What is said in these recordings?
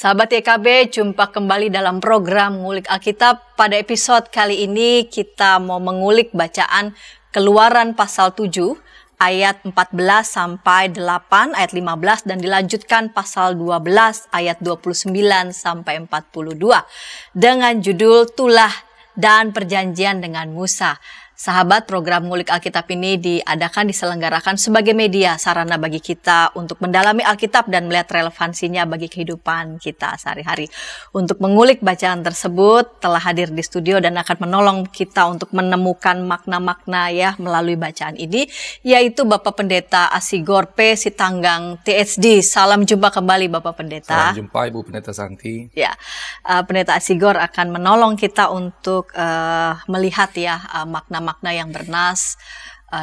Sahabat YKB, jumpa kembali dalam program Ngulik Alkitab. Pada episode kali ini kita mau mengulik bacaan Keluaran pasal 7 ayat 14 sampai 8 ayat 15 dan dilanjutkan pasal 12 ayat 29 sampai 42 dengan judul Tulah dan Perjanjian dengan Musa. Sahabat, program Ngulik Alkitab ini diselenggarakan sebagai media sarana bagi kita untuk mendalami Alkitab dan melihat relevansinya bagi kehidupan kita sehari-hari. Untuk mengulik bacaan tersebut telah hadir di studio dan akan menolong kita untuk menemukan makna-makna melalui bacaan ini, yaitu Bapak Pendeta Asigor P. Sitanggang THD. Salam jumpa kembali Bapak Pendeta. Salam jumpa Ibu Pendeta Santi. Pendeta Asigor akan menolong kita untuk melihat makna-makna yang bernas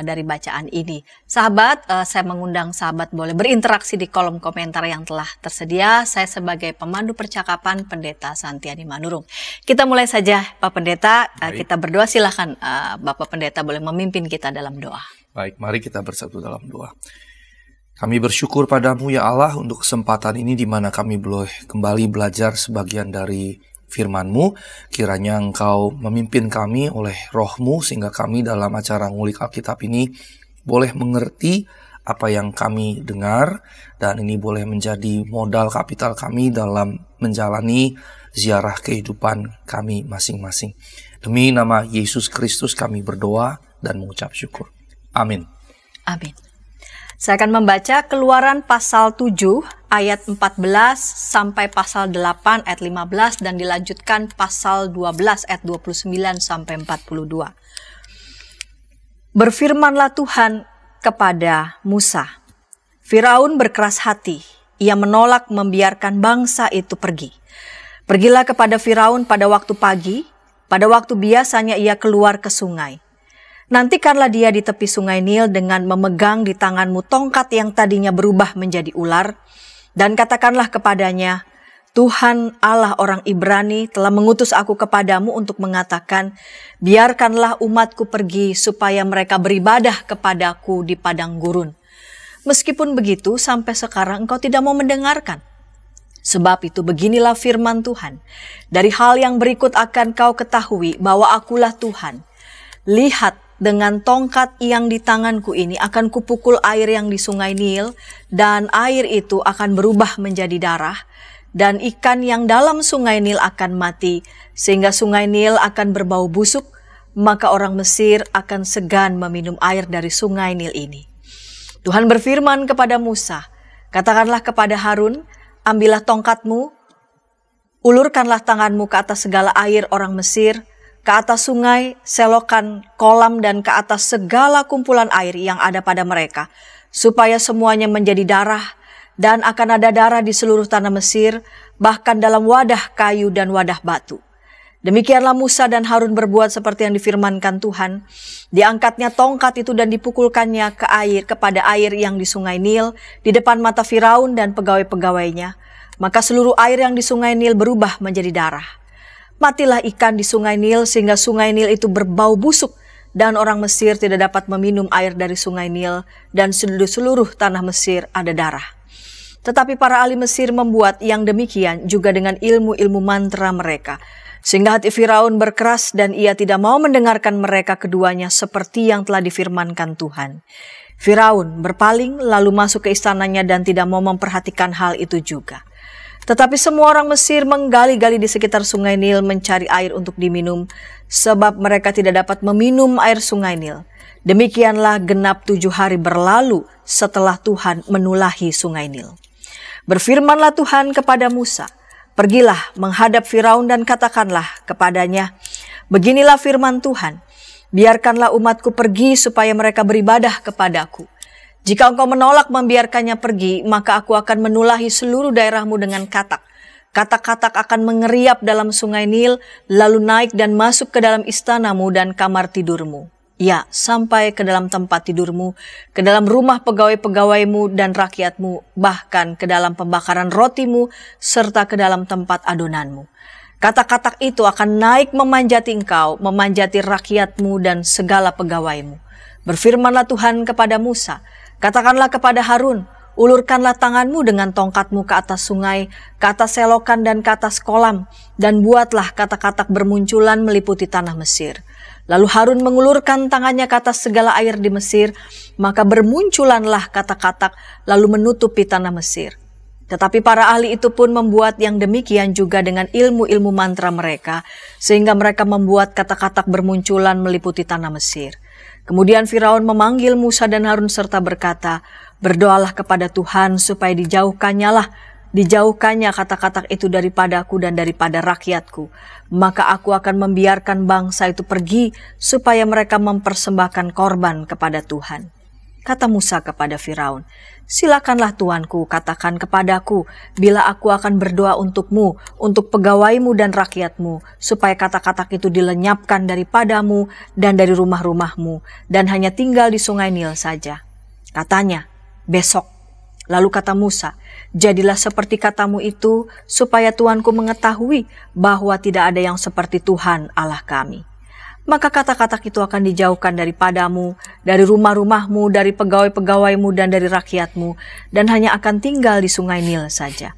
dari bacaan ini. Sahabat, saya mengundang sahabat boleh berinteraksi di kolom komentar yang telah tersedia. Saya sebagai pemandu percakapan Pendeta Santiani Manurung. Kita mulai saja Pak Pendeta. Kita berdoa, silakan Bapak Pendeta boleh memimpin kita dalam doa. Baik, mari kita bersatu dalam doa. Kami bersyukur padamu ya Allah untuk kesempatan ini di mana kami boleh kembali belajar sebagian dari firman-Mu. Kiranya Engkau memimpin kami oleh Roh-Mu sehingga kami dalam acara Ngulik Alkitab ini boleh mengerti apa yang kami dengar, dan ini boleh menjadi modal kapital kami dalam menjalani ziarah kehidupan kami masing-masing. Demi nama Yesus Kristus kami berdoa dan mengucap syukur. Amin. Amin. Saya akan membaca Keluaran pasal 7 ayat 14 sampai pasal 8 ayat 15 dan dilanjutkan pasal 12 ayat 29 sampai 42. Berfirmanlah Tuhan kepada Musa. Firaun berkeras hati, ia menolak membiarkan bangsa itu pergi. Pergilah kepada Firaun pada waktu pagi, pada waktu biasanya ia keluar ke sungai. Nantikanlah dia di tepi sungai Nil dengan memegang di tanganmu tongkat yang tadinya berubah menjadi ular, dan katakanlah kepadanya, Tuhan Allah orang Ibrani telah mengutus aku kepadamu untuk mengatakan, biarkanlah umatku pergi supaya mereka beribadah kepadaku di padang gurun. Meskipun begitu, sampai sekarang engkau tidak mau mendengarkan. Sebab itu beginilah firman Tuhan, dari hal yang berikut akan kau ketahui bahwa akulah Tuhan. Lihat, dengan tongkat yang di tanganku ini akan kupukul air yang di sungai Nil, dan air itu akan berubah menjadi darah, dan ikan yang dalam sungai Nil akan mati, sehingga sungai Nil akan berbau busuk, maka orang Mesir akan segan meminum air dari sungai Nil ini. Tuhan berfirman kepada Musa, katakanlah kepada Harun, ambillah tongkatmu, ulurkanlah tanganmu ke atas segala air orang Mesir, ke atas sungai, selokan, kolam, dan ke atas segala kumpulan air yang ada pada mereka, supaya semuanya menjadi darah, dan akan ada darah di seluruh tanah Mesir, bahkan dalam wadah kayu dan wadah batu. Demikianlah Musa dan Harun berbuat seperti yang difirmankan Tuhan. Diangkatnya tongkat itu dan dipukulkannya kepada air yang di sungai Nil, di depan mata Firaun dan pegawai-pegawainya. Maka seluruh air yang di sungai Nil berubah menjadi darah. Matilah ikan di sungai Nil sehingga sungai Nil itu berbau busuk, dan orang Mesir tidak dapat meminum air dari sungai Nil, dan seluruh tanah Mesir ada darah. Tetapi para ahli Mesir membuat yang demikian juga dengan ilmu-ilmu mantra mereka, sehingga hati Firaun berkeras dan ia tidak mau mendengarkan mereka keduanya seperti yang telah difirmankan Tuhan. Firaun berpaling lalu masuk ke istananya dan tidak mau memperhatikan hal itu juga. Tetapi semua orang Mesir menggali-gali di sekitar sungai Nil mencari air untuk diminum, sebab mereka tidak dapat meminum air sungai Nil. Demikianlah genap 7 hari berlalu setelah Tuhan menulahi sungai Nil. Berfirmanlah Tuhan kepada Musa, pergilah menghadap Firaun dan katakanlah kepadanya, beginilah firman Tuhan, biarkanlah umatku pergi supaya mereka beribadah kepadaku. Jika engkau menolak membiarkannya pergi, maka aku akan menulahi seluruh daerahmu dengan katak. Katak-katak akan mengeriap dalam sungai Nil, lalu naik dan masuk ke dalam istanamu dan kamar tidurmu. Ya, sampai ke dalam tempat tidurmu, ke dalam rumah pegawai-pegawaimu dan rakyatmu, bahkan ke dalam pembakaran rotimu, serta ke dalam tempat adonanmu. Katak-katak itu akan naik memanjati engkau, memanjati rakyatmu dan segala pegawaimu. Berfirmanlah Tuhan kepada Musa, katakanlah kepada Harun, Ulurkanlah tanganmu dengan tongkatmu ke atas sungai, ke atas selokan dan ke atas kolam, dan buatlah katak-katak bermunculan meliputi tanah Mesir. Lalu Harun mengulurkan tangannya ke atas segala air di Mesir, maka bermunculanlah katak-katak lalu menutupi tanah Mesir. Tetapi para ahli itu pun membuat yang demikian juga dengan ilmu-ilmu mantra mereka, sehingga mereka membuat katak-katak bermunculan meliputi tanah Mesir. Kemudian Firaun memanggil Musa dan Harun serta berkata, "Berdoalah kepada Tuhan supaya dijauhkannya katak-katak itu daripadaku dan daripada rakyatku. Maka aku akan membiarkan bangsa itu pergi supaya mereka mempersembahkan korban kepada Tuhan." Kata Musa kepada Firaun, "Silakanlah tuanku katakan kepadaku bila aku akan berdoa untukmu, untuk pegawaimu dan rakyatmu, supaya katak-katak itu dilenyapkan daripadamu dan dari rumah-rumahmu, dan hanya tinggal di sungai Nil saja." Katanya, "Besok." Lalu kata Musa, "Jadilah seperti katamu itu, supaya tuanku mengetahui bahwa tidak ada yang seperti Tuhan Allah kami." Maka katak-katak itu akan dijauhkan daripadamu, dari rumah-rumahmu, dari pegawai-pegawaimu dan dari rakyatmu, dan hanya akan tinggal di sungai Nil saja.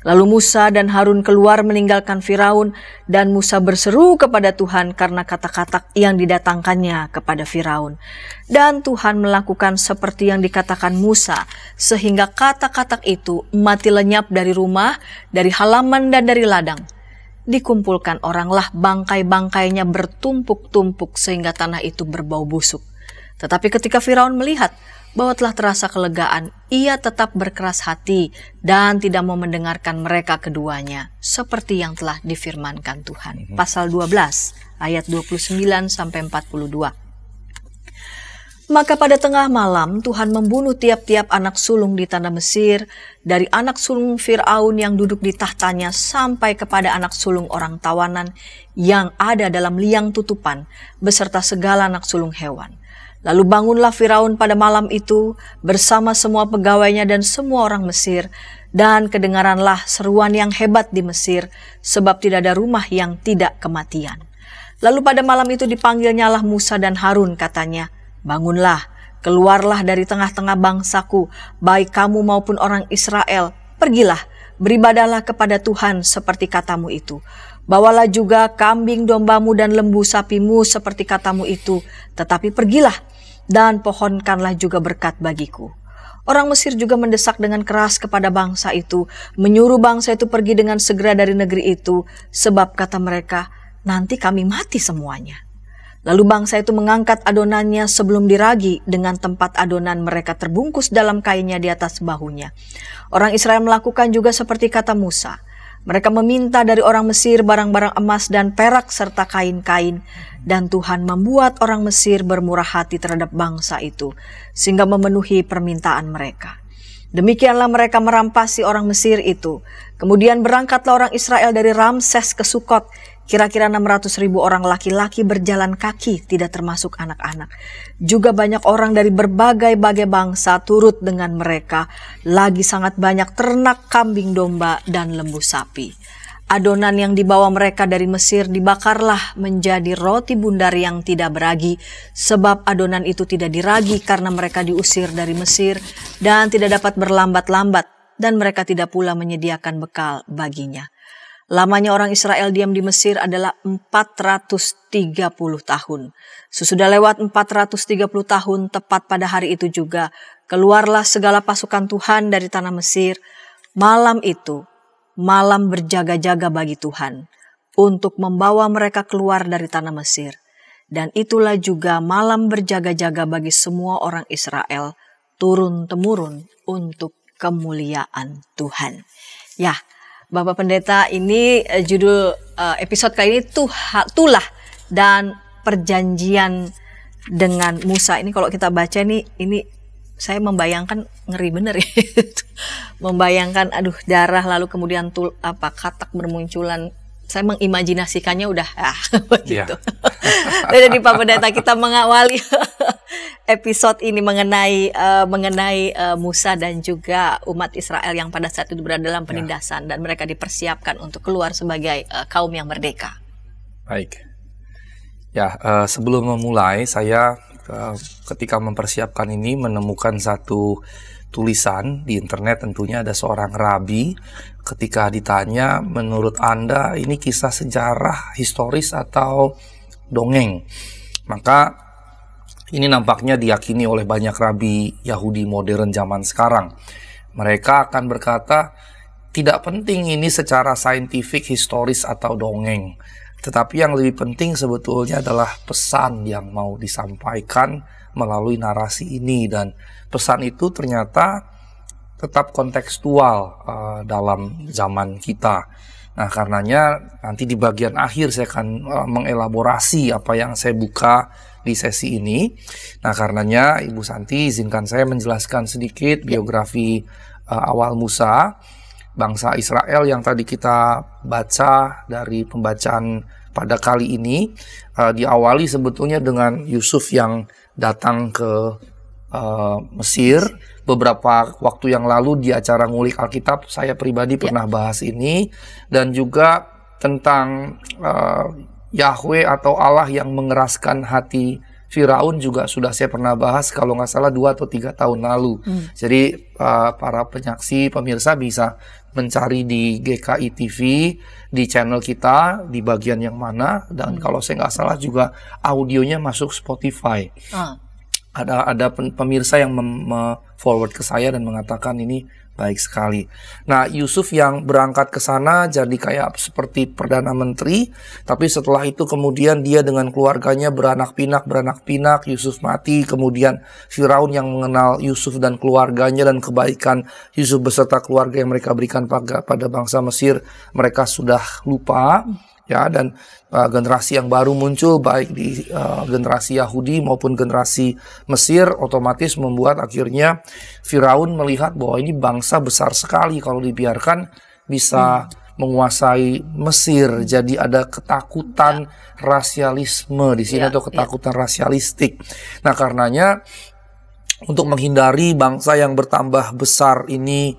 Lalu Musa dan Harun keluar meninggalkan Firaun, dan Musa berseru kepada Tuhan karena katak-katak yang didatangkannya kepada Firaun. Dan Tuhan melakukan seperti yang dikatakan Musa, sehingga katak-katak itu mati lenyap dari rumah, dari halaman dan dari ladang. Dikumpulkan oranglah bangkai-bangkainya bertumpuk-tumpuk sehingga tanah itu berbau busuk. Tetapi ketika Firaun melihat bahwa telah terasa kelegaan, ia tetap berkeras hati dan tidak mau mendengarkan mereka keduanya, seperti yang telah difirmankan Tuhan. Pasal 12 ayat 29 sampai 42. Maka pada tengah malam Tuhan membunuh tiap-tiap anak sulung di tanah Mesir, dari anak sulung Fir'aun yang duduk di tahtanya sampai kepada anak sulung orang tawanan yang ada dalam liang tutupan, beserta segala anak sulung hewan. Lalu bangunlah Firaun pada malam itu bersama semua pegawainya dan semua orang Mesir, dan kedengaranlah seruan yang hebat di Mesir, sebab tidak ada rumah yang tidak kematian. Lalu pada malam itu dipanggilnyalah Musa dan Harun, katanya, "Bangunlah, keluarlah dari tengah-tengah bangsaku, baik kamu maupun orang Israel. Pergilah, beribadahlah kepada Tuhan seperti katamu itu. Bawalah juga kambing dombamu dan lembu sapimu seperti katamu itu. Tetapi pergilah dan pohonkanlah juga berkat bagiku." Orang Mesir juga mendesak dengan keras kepada bangsa itu, menyuruh bangsa itu pergi dengan segera dari negeri itu, sebab kata mereka, "Nanti kami mati semuanya." Lalu bangsa itu mengangkat adonannya sebelum diragi, dengan tempat adonan mereka terbungkus dalam kainnya di atas bahunya. Orang Israel melakukan juga seperti kata Musa. Mereka meminta dari orang Mesir barang-barang emas dan perak serta kain-kain, dan Tuhan membuat orang Mesir bermurah hati terhadap bangsa itu, sehingga memenuhi permintaan mereka. Demikianlah mereka merampasi orang Mesir itu. Kemudian berangkatlah orang Israel dari Ramses ke Sukot. Kira-kira 600.000 orang laki-laki berjalan kaki, tidak termasuk anak-anak. Juga banyak orang dari berbagai-bagai bangsa turut dengan mereka. Lagi sangat banyak ternak, kambing domba, dan lembu sapi. Adonan yang dibawa mereka dari Mesir dibakarlah menjadi roti bundar yang tidak beragi, sebab adonan itu tidak diragi karena mereka diusir dari Mesir dan tidak dapat berlambat-lambat, dan mereka tidak pula menyediakan bekal baginya. Lamanya orang Israel diam di Mesir adalah 430 tahun. Sesudah lewat 430 tahun, tepat pada hari itu juga, keluarlah segala pasukan Tuhan dari tanah Mesir. Malam itu, malam berjaga-jaga bagi Tuhan, untuk membawa mereka keluar dari tanah Mesir. Dan itulah juga malam berjaga-jaga bagi semua orang Israel, turun-temurun untuk kemuliaan Tuhan. Ya, Bapak Pendeta, ini judul episode kali ini Tulah dan Perjanjian dengan Musa. Ini kalau kita baca nih, ini saya membayangkan ngeri bener ya. Membayangkan darah lalu kemudian katak bermunculan. Saya mengimajinasikannya udah begitu. Jadi Pak Pendeta, kita mengawali episode ini mengenai Musa dan juga umat Israel yang pada saat itu berada dalam penindasan dan mereka dipersiapkan untuk keluar sebagai kaum yang merdeka. Baik. Ya, sebelum memulai saya ketika mempersiapkan ini menemukan satu tulisan di internet. Tentunya ada seorang rabi, ketika ditanya, menurut Anda ini kisah sejarah historis atau dongeng? Maka ini nampaknya diyakini oleh banyak rabi Yahudi modern zaman sekarang. Mereka akan berkata, tidak penting ini secara saintifik, historis atau dongeng, tetapi yang lebih penting sebetulnya adalah pesan yang mau disampaikan melalui narasi ini. Dan pesan itu ternyata tetap kontekstual dalam zaman kita. Nah, karenanya nanti di bagian akhir saya akan mengelaborasi apa yang saya buka di sesi ini. Nah, karenanya Ibu Santi izinkan saya menjelaskan sedikit biografi awal Musa, bangsa Israel yang tadi kita baca dari pembacaan pada kali ini. Diawali sebetulnya dengan Yusuf yang datang ke Mesir. Beberapa waktu yang lalu di acara ngulik Alkitab saya pribadi pernah bahas ini, dan juga tentang Yahweh atau Allah yang mengeraskan hati Firaun juga sudah saya pernah bahas kalau nggak salah 2 atau 3 tahun lalu. Jadi para penyaksi pemirsa bisa mencari di GKI TV di channel kita di bagian yang mana, dan kalau saya nggak salah juga audionya masuk Spotify. Ada pemirsa yang forward ke saya dan mengatakan ini baik sekali. Nah, Yusuf yang berangkat ke sana jadi kayak seperti Perdana Menteri, tapi setelah itu kemudian dia dengan keluarganya beranak pinak, Yusuf mati, kemudian Firaun yang mengenal Yusuf dan keluarganya dan kebaikan Yusuf beserta keluarga yang mereka berikan pada bangsa Mesir, mereka sudah lupa. Ya, dan generasi yang baru muncul baik di generasi Yahudi maupun generasi Mesir otomatis membuat akhirnya Firaun melihat bahwa ini bangsa besar sekali, kalau dibiarkan bisa menguasai Mesir. Jadi ada ketakutan rasialisme di sini atau ketakutan rasialistik. Nah, karenanya untuk menghindari bangsa yang bertambah besar ini,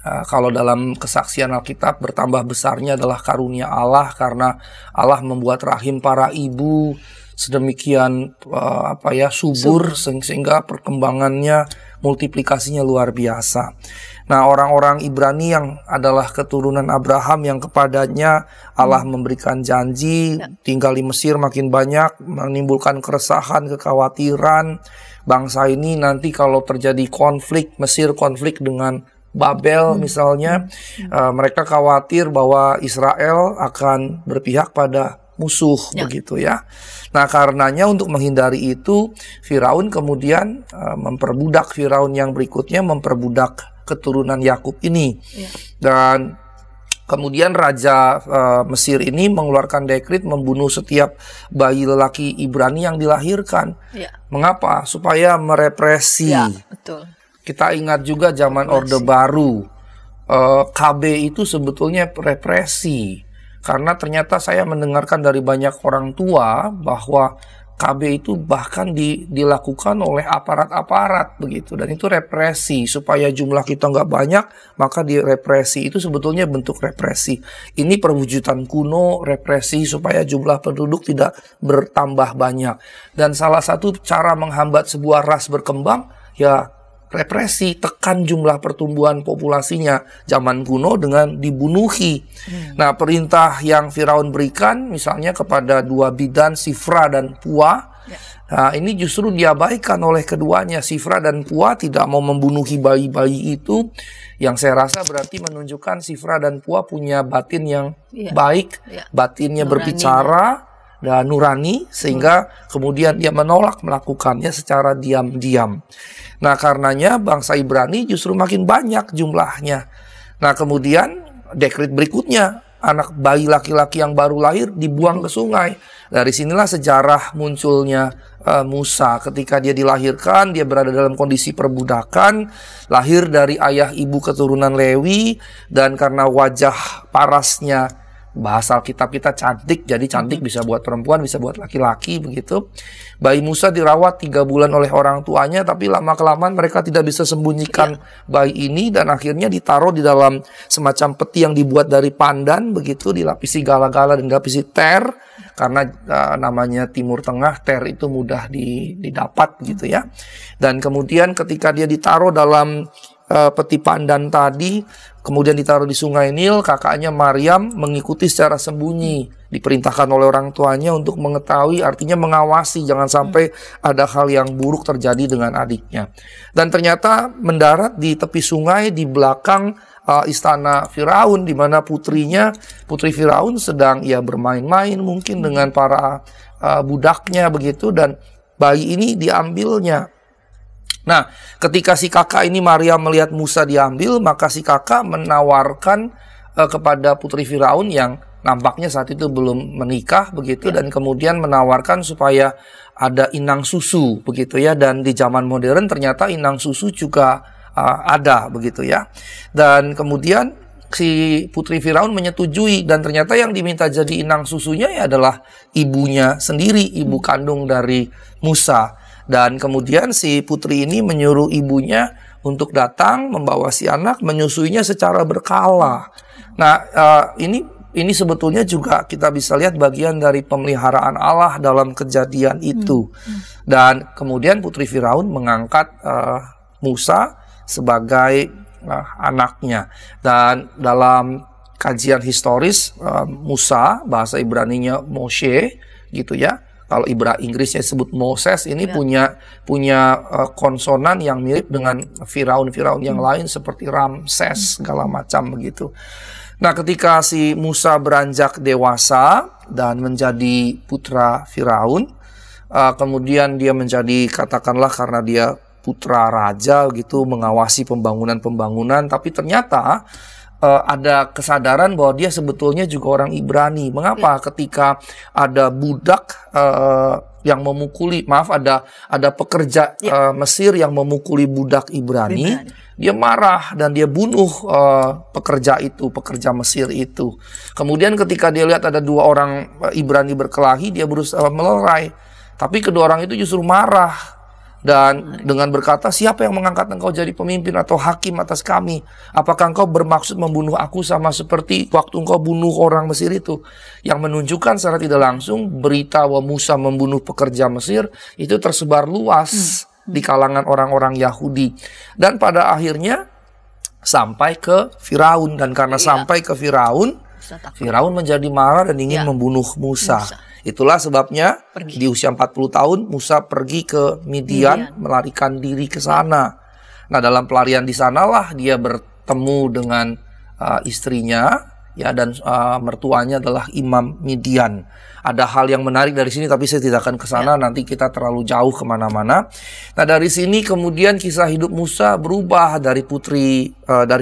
kalau dalam kesaksian Alkitab bertambah besarnya adalah karunia Allah, karena Allah membuat rahim para ibu sedemikian subur sehingga perkembangannya, multiplikasinya luar biasa. Nah, orang-orang Ibrani yang adalah keturunan Abraham yang kepadanya Allah memberikan janji tinggal di Mesir makin banyak, menimbulkan keresahan, kekhawatiran. Bangsa ini nanti kalau terjadi konflik, Mesir konflik dengan Babel misalnya, mereka khawatir bahwa Israel akan berpihak pada musuh, begitu ya. Nah, karenanya untuk menghindari itu, Firaun kemudian memperbudak Firaun yang berikutnya, memperbudak keturunan Yakub ini. Dan kemudian Raja Mesir ini mengeluarkan dekret membunuh setiap bayi lelaki Ibrani yang dilahirkan. Mengapa? Supaya merepresi. Betul. Kita ingat juga zaman Orde Baru, KB itu sebetulnya represi. Karena ternyata saya mendengarkan dari banyak orang tua bahwa KB itu bahkan dilakukan oleh aparat-aparat begitu. Dan itu represi, supaya jumlah kita nggak banyak, maka direpresi. Itu sebetulnya bentuk represi. Ini perwujudan kuno, represi supaya jumlah penduduk tidak bertambah banyak. Dan salah satu cara menghambat sebuah ras berkembang, ya represi, tekan jumlah pertumbuhan populasinya zaman kuno dengan dibunuhi. Nah, perintah yang Firaun berikan misalnya kepada 2 bidan, Sifra dan Pua, nah ini justru diabaikan oleh keduanya. Sifra dan Pua tidak mau membunuhi bayi-bayi itu, yang saya rasa berarti menunjukkan Sifra dan Pua punya batin yang baik, batinnya nurani, berbicara dan nurani, sehingga kemudian dia menolak melakukannya secara diam-diam. Nah, karenanya bangsa Ibrani justru makin banyak jumlahnya. Nah, kemudian dekret berikutnya, anak bayi laki-laki yang baru lahir dibuang ke sungai. Dari sinilah sejarah munculnya Musa. Ketika dia dilahirkan, dia berada dalam kondisi perbudakan, lahir dari ayah ibu keturunan Lewi, dan karena wajah parasnya, bahasa Alkitab kita cantik, jadi cantik bisa buat perempuan, bisa buat laki-laki begitu. Bayi Musa dirawat 3 bulan oleh orang tuanya, tapi lama-kelamaan mereka tidak bisa sembunyikan bayi ini, dan akhirnya ditaruh di dalam semacam peti yang dibuat dari pandan begitu, dilapisi gala-gala dan dilapisi ter. karena namanya Timur Tengah, Ter itu mudah didapat gitu ya. Dan kemudian ketika dia ditaruh dalam peti pandan tadi, kemudian ditaruh di Sungai Nil, kakaknya Maryam mengikuti secara sembunyi, diperintahkan oleh orang tuanya untuk mengetahui, artinya mengawasi jangan sampai ada hal yang buruk terjadi dengan adiknya. Dan ternyata mendarat di tepi sungai di belakang istana Firaun, di mana putri Firaun sedang bermain-main mungkin dengan para budaknya begitu, dan bayi ini diambilnya. Nah, ketika si kakak ini Maryam melihat Musa diambil, maka si kakak menawarkan kepada putri Firaun yang nampaknya saat itu belum menikah begitu, dan kemudian menawarkan supaya ada inang susu begitu ya. Dan di zaman modern ternyata inang susu juga ada begitu ya. Dan kemudian si putri Firaun menyetujui, dan ternyata yang diminta jadi inang susunya adalah ibunya sendiri, ibu kandung dari Musa. Dan kemudian si putri ini menyuruh ibunya untuk datang membawa si anak, menyusuinya secara berkala. Nah, ini sebetulnya juga kita bisa lihat bagian dari pemeliharaan Allah dalam kejadian itu. Dan kemudian putri Firaun mengangkat Musa sebagai anaknya. Dan dalam kajian historis, Musa, bahasa Ibraninya Moshe gitu ya. Kalau Inggrisnya disebut Moses, ini punya konsonan yang mirip dengan Firaun yang lain seperti Ramses segala macam begitu. Nah, ketika si Musa beranjak dewasa dan menjadi putra Firaun, kemudian dia menjadi, katakanlah karena dia putra raja gitu, mengawasi pembangunan, tapi ternyata ada kesadaran bahwa dia sebetulnya juga orang Ibrani. Mengapa? Ketika ada budak yang memukuli, ada pekerja Mesir yang memukuli budak Ibrani, dia marah dan dia bunuh pekerja Mesir itu. Kemudian ketika dia lihat ada dua orang Ibrani berkelahi, dia berusaha melerai. Tapi kedua orang itu justru marah. Dan dengan berkata, siapa yang mengangkat engkau jadi pemimpin atau hakim atas kami? Apakah engkau bermaksud membunuh aku sama seperti waktu engkau bunuh orang Mesir itu? Yang menunjukkan secara tidak langsung berita bahwa Musa membunuh pekerja Mesir itu tersebar luas di kalangan orang-orang Yahudi. Dan pada akhirnya sampai ke Firaun. Dan karena sampai ke Firaun menjadi marah dan ingin membunuh Musa. Itulah sebabnya di usia 40 tahun Musa pergi ke Midian, melarikan diri ke sana. Nah, dalam pelarian di sanalah dia bertemu dengan istrinya ya, dan mertuanya adalah imam Midian. Ada hal yang menarik dari sini, tapi saya tidak akan ke sana, nanti kita terlalu jauh kemana-mana. Nah, dari sini kemudian kisah hidup Musa berubah dari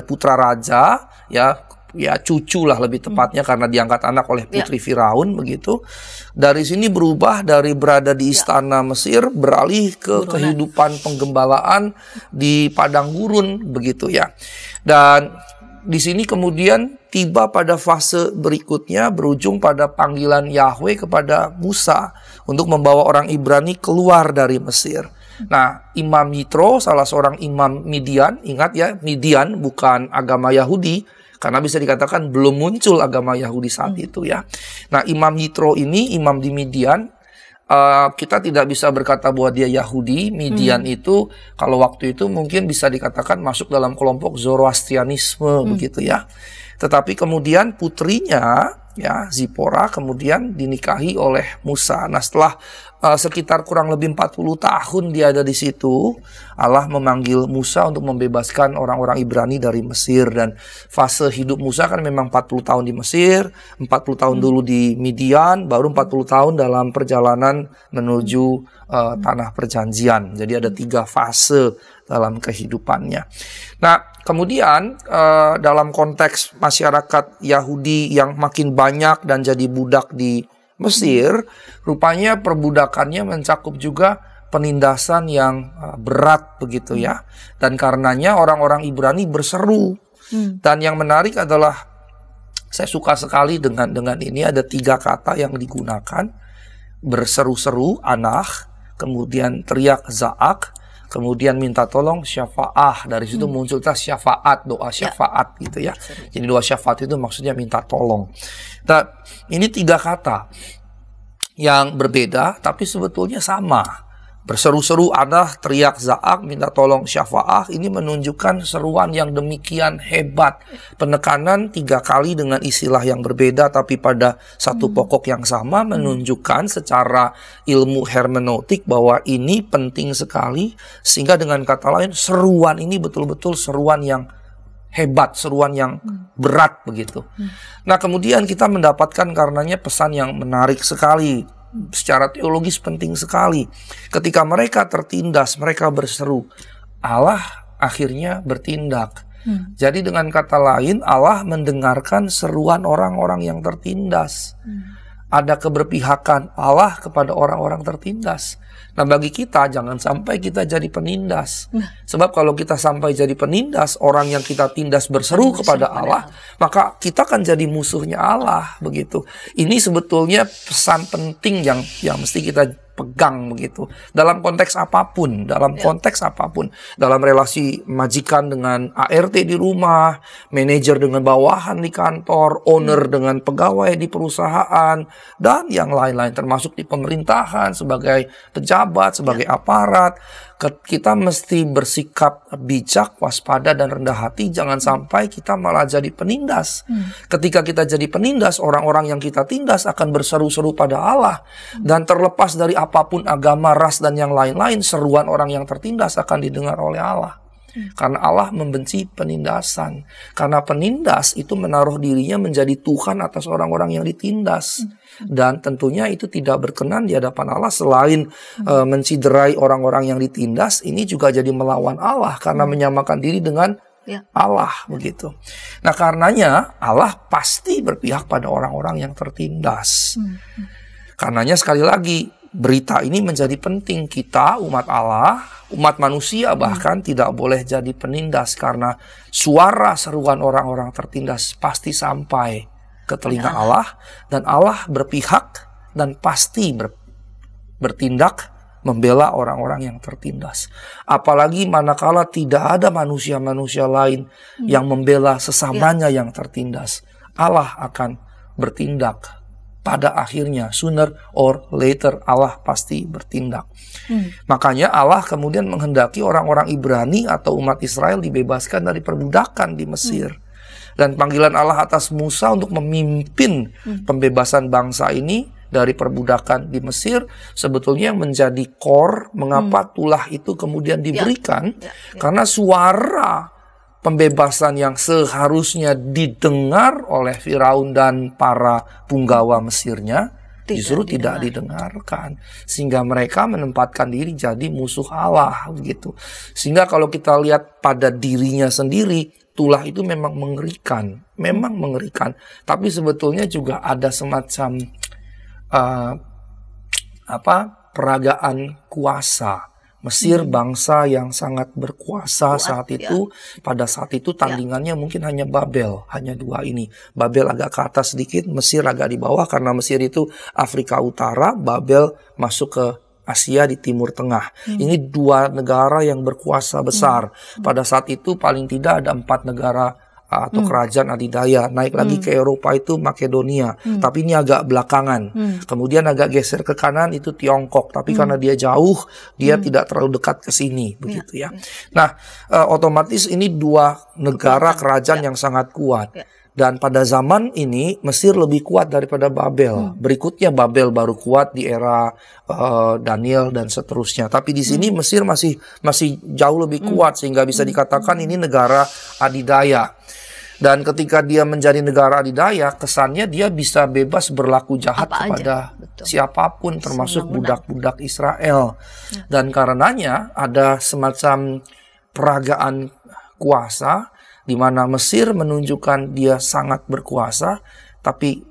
putra raja ya cucu lah lebih tepatnya, karena diangkat anak oleh putri Firaun begitu. Dari sini berubah dari berada di istana Mesir beralih ke kehidupan penggembalaan di padang gurun begitu ya. Dan di sini kemudian tiba pada fase berikutnya, berujung pada panggilan Yahweh kepada Musa untuk membawa orang Ibrani keluar dari Mesir. Nah, Imam Yitro, salah seorang imam Midian, ingat ya, Midian bukan agama Yahudi, karena bisa dikatakan belum muncul agama Yahudi saat itu ya. Nah, Imam Yitro ini, imam di Midian, kita tidak bisa berkata bahwa dia Yahudi. Midian itu kalau waktu itu mungkin bisa dikatakan masuk dalam kelompok Zoroastrianisme begitu ya. Tetapi kemudian putrinya ya, Zipora, kemudian dinikahi oleh Musa. Nah, setelah sekitar kurang lebih 40 tahun dia ada di situ, Allah memanggil Musa untuk membebaskan orang-orang Ibrani dari Mesir. Dan fase hidup Musa kan memang 40 tahun di Mesir, 40 tahun dulu di Midian, baru 40 tahun dalam perjalanan menuju tanah perjanjian. Jadi ada 3 fase dalam kehidupannya. Nah, kemudian dalam konteks masyarakat Yahudi yang makin banyak dan jadi budak di Mesir, rupanya perbudakannya mencakup juga penindasan yang berat begitu ya. Dan karenanya orang-orang Ibrani berseru. Dan yang menarik adalah, saya suka sekali dengan ini, ada 3 kata yang digunakan. Berseru-seru, anah, kemudian teriak za'ak, kemudian minta tolong syafa'ah. Dari situ muncullah syafaat, doa syafaat gitu ya. Jadi doa syafaat itu maksudnya minta tolong. Nah, ini 3 kata. yang berbeda tapi sebetulnya sama. Berseru-seru, ada teriak zaak, minta tolong syafa'ah. Ini menunjukkan seruan yang demikian hebat. Penekanan 3 kali dengan istilah yang berbeda tapi pada satu pokok yang sama, menunjukkan secara ilmu hermeneutik bahwa ini penting sekali. Sehingga dengan kata lain, seruan ini betul-betul seruan yang hebat, seruan yang berat begitu. Nah, kemudian kita mendapatkan karenanya pesan yang menarik sekali. Secara teologis penting sekali. Ketika mereka tertindas, mereka berseru, Allah akhirnya bertindak. Jadi dengan kata lain, Allah mendengarkan seruan orang-orang yang tertindas. Ada keberpihakan Allah kepada orang-orang tertindas. Nah, bagi kita jangan sampai kita jadi penindas. Sebab kalau kita sampai jadi penindas, orang yang kita tindas berseru kepada Allah, maka kita akan jadi musuhnya Allah begitu. Ini sebetulnya pesan penting yang mesti kita pegang begitu. Dalam konteks apapun, dalam relasi majikan dengan ART di rumah, manajer dengan bawahan di kantor, owner dengan pegawai di perusahaan, dan yang lain-lain termasuk di pemerintahan sebagai pejabat, sebagai aparat. Kita mesti bersikap bijak, waspada, dan rendah hati. Jangan sampai kita malah jadi penindas. Ketika kita jadi penindas, orang-orang yang kita tindas akan berseru-seru pada Allah. Dan terlepas dari apapun agama, ras, dan yang lain-lain, seruan orang yang tertindas akan didengar oleh Allah. Karena Allah membenci penindasan. Karena penindas itu menaruh dirinya menjadi Tuhan atas orang-orang yang ditindas. Dan tentunya itu tidak berkenan di hadapan Allah. Selain menciderai orang-orang yang ditindas, ini juga jadi melawan Allah karena menyamakan diri dengan Allah begitu. Nah, karenanya Allah pasti berpihak pada orang-orang yang tertindas. Karenanya sekali lagi berita ini menjadi penting. Kita umat Allah, umat manusia bahkan tidak boleh jadi penindas, karena suara seruan orang-orang tertindas pasti sampai ke telinga Allah, dan Allah berpihak dan pasti bertindak membela orang-orang yang tertindas. Apalagi manakala tidak ada manusia-manusia lain yang membela sesamanya yang tertindas. Allah akan bertindak. Pada akhirnya, sooner or later, Allah pasti bertindak. Makanya Allah kemudian menghendaki orang-orang Ibrani atau umat Israel dibebaskan dari perbudakan di Mesir. Dan panggilan Allah atas Musa untuk memimpin pembebasan bangsa ini dari perbudakan di Mesir, sebetulnya yang menjadi core mengapa tulah itu kemudian diberikan. Karena suara pembebasan yang seharusnya didengar oleh Firaun dan para punggawa Mesirnya justru tidak didengarkan, sehingga mereka menempatkan diri jadi musuh Allah begitu. Sehingga kalau kita lihat pada dirinya sendiri, tulah itu memang mengerikan, tapi sebetulnya juga ada semacam peragaan kuasa. Mesir bangsa yang sangat berkuasa saat itu. Pada saat itu tandingannya mungkin hanya Babel, hanya 2 ini. Babel agak ke atas sedikit, Mesir agak di bawah, karena Mesir itu Afrika Utara, Babel masuk ke Asia di Timur Tengah. Ini 2 negara yang berkuasa besar. Pada saat itu paling tidak ada 4 negara atau kerajaan adidaya. Naik lagi ke Eropa itu Makedonia, tapi ini agak belakangan. Kemudian agak geser ke kanan itu Tiongkok, tapi karena dia jauh, dia tidak terlalu dekat ke sini begitu ya. Nah, otomatis ini 2 negara kerajaan yang sangat kuat. Dan pada zaman ini Mesir lebih kuat daripada Babel. Berikutnya Babel baru kuat di era Daniel dan seterusnya. Tapi di sini Mesir masih jauh lebih kuat, sehingga bisa dikatakan ini negara adidaya. Dan ketika dia menjadi negara adidaya, kesannya dia bisa bebas berlaku jahat kepada siapapun, termasuk budak-budak Israel. Dan karenanya ada semacam peragaan kuasa, di mana Mesir menunjukkan dia sangat berkuasa, tapi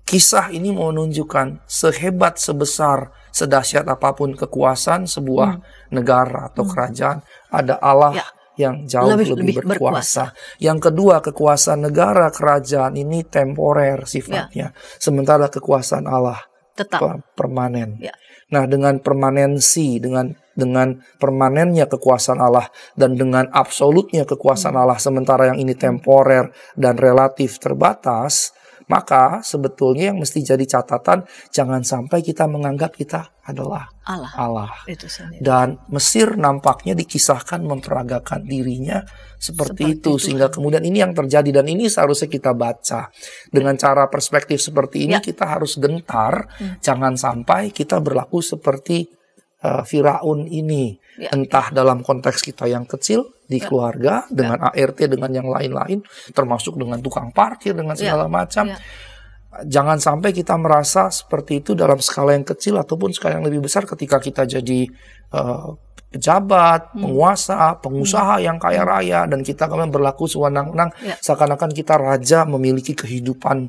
kisah ini menunjukkan sehebat, sebesar, sedahsyat apapun kekuasaan sebuah negara atau kerajaan, ada Allah yang jauh lebih berkuasa. Yang kedua, kekuasaan negara, kerajaan ini temporer sifatnya, sementara kekuasaan Allah tetap permanen. Nah, dengan permanensi, dengan permanennya kekuasaan Allah dan dengan absolutnya kekuasaan Allah, sementara yang ini temporer dan relatif terbatas, Maka sebetulnya yang mesti jadi catatan, jangan sampai kita menganggap kita adalah Allah. Itu sendiri. Dan Mesir nampaknya dikisahkan memperagakan dirinya seperti itu. Sehingga kemudian ini yang terjadi, dan ini seharusnya kita baca. Dengan cara perspektif seperti ini, kita harus gentar. Jangan sampai kita berlaku seperti Firaun ini. Entah dalam konteks kita yang kecil, di keluarga, dengan ART, dengan yang lain-lain, termasuk dengan tukang parkir, dengan segala macam. Jangan sampai kita merasa seperti itu dalam skala yang kecil ataupun skala yang lebih besar ketika kita jadi pejabat, penguasa, pengusaha yang kaya raya, dan kita kemudian berlaku sewenang-wenang, seakan-akan kita raja memiliki kehidupan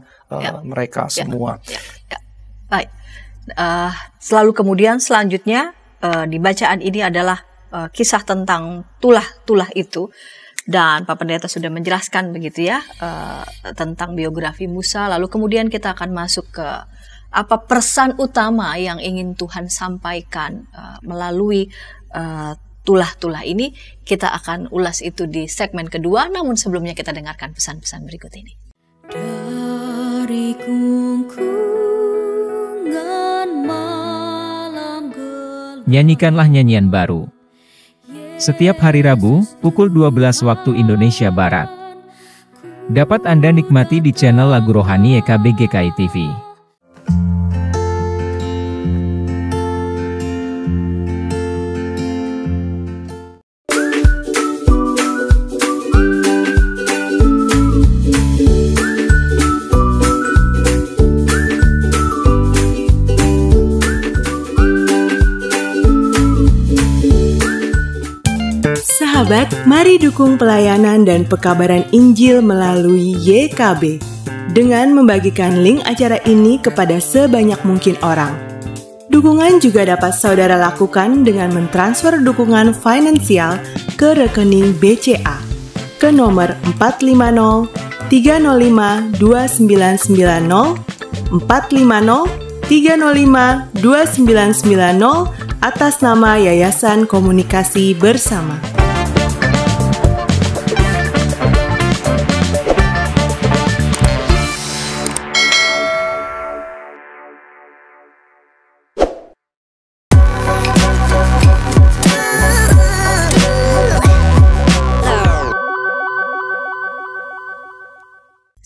mereka semua. Baik. Selalu kemudian selanjutnya di bacaan ini adalah kisah tentang tulah-tulah itu, dan Pak Pendeta sudah menjelaskan begitu ya tentang biografi Musa. Lalu kemudian kita akan masuk ke apa pesan utama yang ingin Tuhan sampaikan melalui tulah-tulah ini. Kita akan ulas itu di segmen kedua, namun sebelumnya kita dengarkan pesan-pesan berikut ini. Dari kungkungan malam gelap. Nyanyikanlah nyanyian baru. Setiap hari Rabu, pukul 12 waktu Indonesia Barat. Dapat Anda nikmati di channel Lagu Rohani YKB GKI TV. Sahabat, mari dukung pelayanan dan pekabaran Injil melalui YKB dengan membagikan link acara ini kepada sebanyak mungkin orang. Dukungan juga dapat saudara lakukan dengan mentransfer dukungan finansial ke rekening BCA ke nomor 450 305 2990 450 305 2990 atas nama Yayasan Komunikasi Bersama.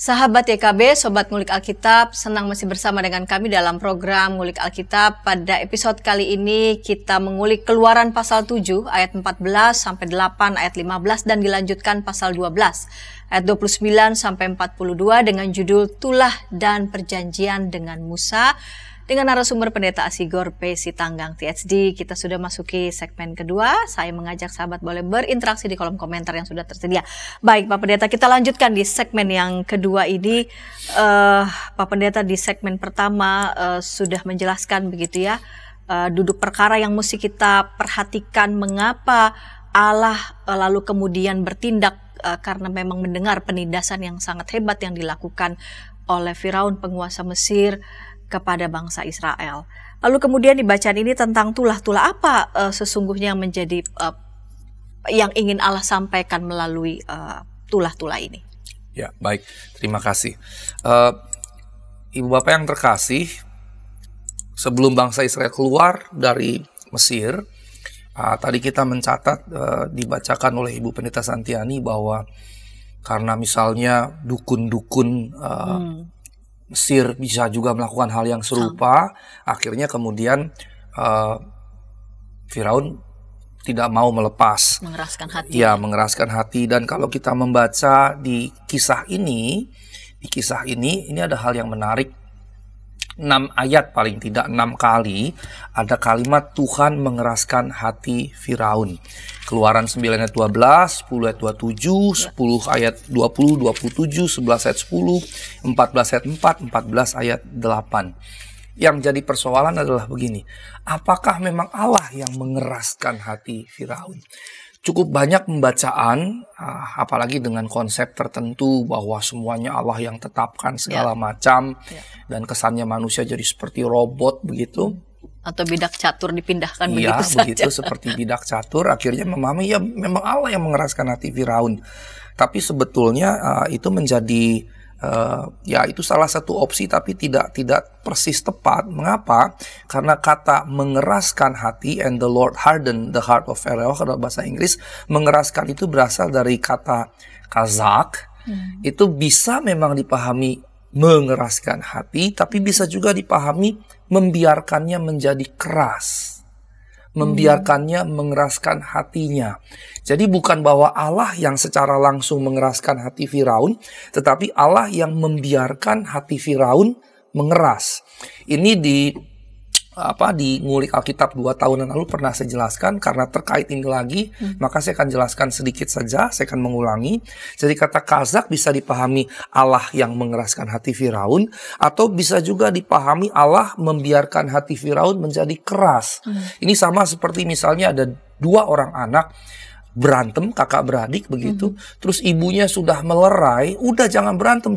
Sahabat YKB, Sobat Ngulik Alkitab, senang masih bersama dengan kami dalam program Ngulik Alkitab. Pada episode kali ini kita mengulik Keluaran pasal 7 ayat 14 sampai 8 ayat 15 dan dilanjutkan pasal 12 ayat 29 sampai 42 dengan judul Tulah dan Perjanjian dengan Musa. Dengan narasumber Pendeta Asigor P. Sitanggang THD, kita sudah masuki segmen kedua. Saya mengajak sahabat boleh berinteraksi di kolom komentar yang sudah tersedia. Baik Pak Pendeta, kita lanjutkan di segmen yang kedua ini. Pak Pendeta di segmen pertama sudah menjelaskan begitu ya, duduk perkara yang mesti kita perhatikan, mengapa Allah lalu kemudian bertindak karena memang mendengar penindasan yang sangat hebat yang dilakukan oleh Firaun penguasa Mesir kepada bangsa Israel. Lalu kemudian di bacaan ini tentang tulah-tulah, apa sesungguhnya yang menjadi yang ingin Allah sampaikan melalui tulah-tulah ini? Ya, baik. Terima kasih. Ibu Bapak yang terkasih, sebelum bangsa Israel keluar dari Mesir, tadi kita mencatat, dibacakan oleh Ibu Pendeta Santiani bahwa karena misalnya dukun-dukun Mesir bisa juga melakukan hal yang serupa, akhirnya kemudian Firaun tidak mau melepas. Mengeraskan hati. Ya, mengeraskan hati. Dan kalau kita membaca di kisah ini ada hal yang menarik. 6 ayat paling tidak 6 kali ada kalimat Tuhan mengeraskan hati Firaun. Keluaran 9 ayat 12, 10 ayat 27, 10 ayat 20, 27, 11 ayat 10, 14 ayat 4, 14 ayat 8. Yang jadi persoalan adalah begini, apakah memang Allah yang mengeraskan hati Firaun? Cukup banyak pembacaan, apalagi dengan konsep tertentu bahwa semuanya Allah yang tetapkan segala macam, dan kesannya manusia jadi seperti robot begitu. Atau bidak catur dipindahkan begitu saja. Begitu seperti bidak catur, akhirnya memahami ya memang Allah yang mengeraskan hati Firaun. Tapi sebetulnya itu menjadi Ya itu salah satu opsi tapi tidak persis tepat. Mengapa? Karena kata mengeraskan hati, and the Lord hardened the heart of Pharaoh, kalau bahasa Inggris, mengeraskan itu berasal dari kata kazak. Itu bisa memang dipahami mengeraskan hati, tapi bisa juga dipahami membiarkannya menjadi keras, membiarkannya mengeraskan hatinya. Jadi bukan bahwa Allah yang secara langsung mengeraskan hati Firaun, tetapi Allah yang membiarkan hati Firaun mengeras. Ini di ngulik Alkitab 2 tahunan lalu pernah saya jelaskan. Karena terkait ini lagi, maka saya akan jelaskan sedikit saja, saya akan mengulangi. Jadi kata kazak bisa dipahami Allah yang mengeraskan hati Firaun, atau bisa juga dipahami Allah membiarkan hati Firaun menjadi keras. Ini sama seperti misalnya ada 2 orang anak berantem, kakak beradik begitu, terus ibunya sudah melerai, udah jangan berantem,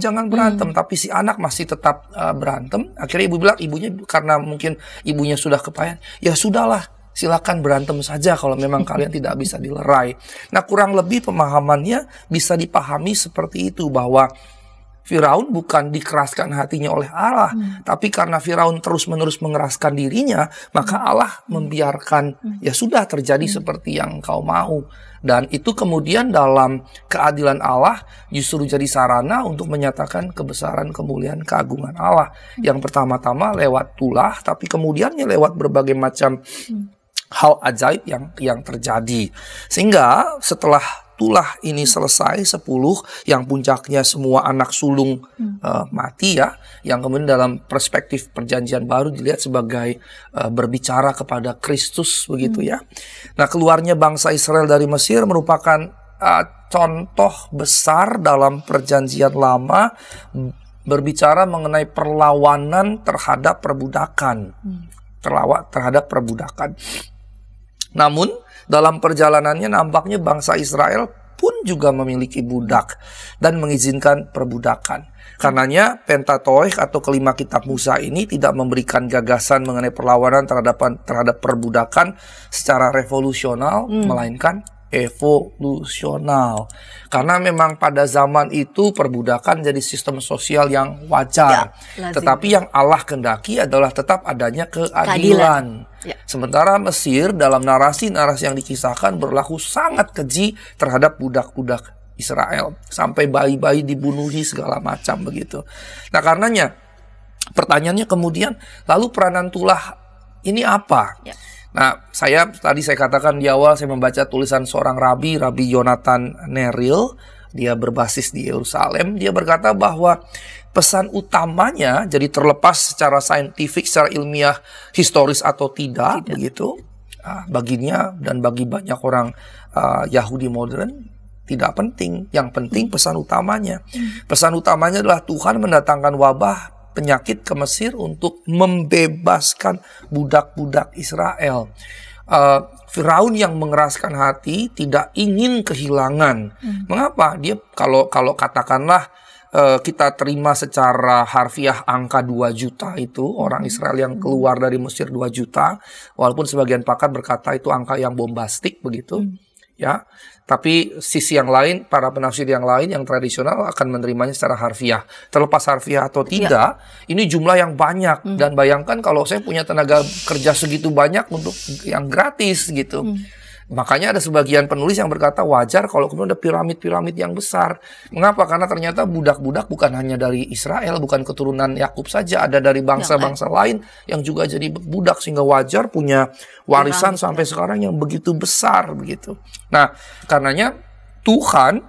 tapi si anak masih tetap berantem. Akhirnya ibu bilang, ibunya karena mungkin ibunya sudah kepayan, ya sudahlah, silakan berantem saja kalau memang kalian tidak bisa dilerai. Nah, kurang lebih pemahamannya bisa dipahami seperti itu, bahwa Firaun bukan dikeraskan hatinya oleh Allah, tapi karena Firaun terus-menerus mengeraskan dirinya, maka Allah membiarkan, ya sudah terjadi seperti yang engkau mau. Dan itu kemudian dalam keadilan Allah justru jadi sarana untuk menyatakan kebesaran, kemuliaan, keagungan Allah. Yang pertama-tama lewat tulah, tapi kemudiannya lewat berbagai macam hal ajaib yang terjadi. Sehingga setelah tulah ini selesai 10, yang puncaknya semua anak sulung mati ya, yang kemudian dalam perspektif perjanjian baru dilihat sebagai berbicara kepada Kristus begitu ya. Nah, keluarnya bangsa Israel dari Mesir merupakan contoh besar dalam perjanjian lama, berbicara mengenai perlawanan terhadap perbudakan. Terhadap perbudakan. Namun dalam perjalanannya nampaknya bangsa Israel pun juga memiliki budak dan mengizinkan perbudakan. Karenanya Pentateuch atau kelima kitab Musa ini tidak memberikan gagasan mengenai perlawanan terhadap perbudakan secara revolusional, melainkan evolusional. Karena memang pada zaman itu perbudakan jadi sistem sosial yang wajar. Ya, tetapi yang Allah kehendaki adalah tetap adanya keadilan. Ya. Sementara Mesir dalam narasi-narasi yang dikisahkan berlaku sangat keji terhadap budak-budak Israel. Sampai bayi-bayi dibunuhi segala macam begitu. Nah, karenanya pertanyaannya kemudian, lalu peranan tulah ini apa? Ya. Nah, tadi saya katakan di awal, saya membaca tulisan seorang Rabbi Jonathan Neril. Dia berbasis di Yerusalem. Dia berkata bahwa pesan utamanya, jadi terlepas secara saintifik, secara ilmiah, historis atau tidak. Begitu, baginya dan bagi banyak orang Yahudi modern tidak penting. Yang penting pesan utamanya. Pesan utamanya adalah Tuhan mendatangkan wabah penyakit ke Mesir untuk membebaskan budak-budak Israel. Firaun yang mengeraskan hati tidak ingin kehilangan. Mengapa? Dia kalau katakanlah kita terima secara harfiah angka 2 juta itu orang Israel yang keluar dari Mesir 2 juta, walaupun sebagian pakar berkata itu angka yang bombastik begitu. Ya, tapi sisi yang lain, para penafsir yang lain yang tradisional akan menerimanya secara harfiah. Terlepas harfiah atau tidak, ini jumlah yang banyak. Dan bayangkan kalau saya punya tenaga kerja segitu banyak untuk yang gratis gitu. Makanya ada sebagian penulis yang berkata wajar kalau kemudian ada piramid-piramid yang besar. Mengapa? Karena ternyata budak-budak bukan hanya dari Israel, bukan keturunan Yakub saja, ada dari bangsa-bangsa lain yang juga jadi budak, sehingga wajar punya warisan sampai sekarang yang begitu besar begitu. Nah, karenanya Tuhan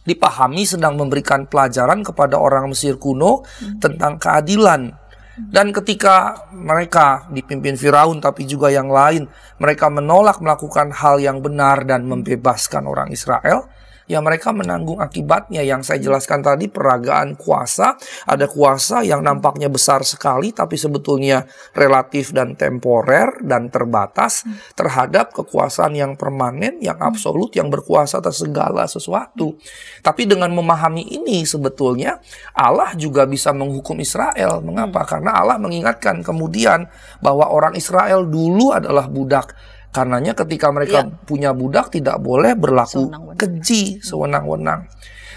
dipahami sedang memberikan pelajaran kepada orang Mesir kuno tentang keadilan. Dan ketika mereka dipimpin Firaun tapi juga yang lain, mereka menolak melakukan hal yang benar dan membebaskan orang Israel, ya mereka menanggung akibatnya. Yang saya jelaskan tadi, peragaan kuasa. Ada kuasa yang nampaknya besar sekali tapi sebetulnya relatif dan temporer dan terbatas terhadap kekuasaan yang permanen, yang absolut, yang berkuasa atas segala sesuatu. Tapi dengan memahami ini sebetulnya Allah juga bisa menghukum Israel. Mengapa? Karena Allah mengingatkan kemudian bahwa orang Israel dulu adalah budak. Karenanya ketika mereka punya budak tidak boleh berlaku keji, sewenang-wenang.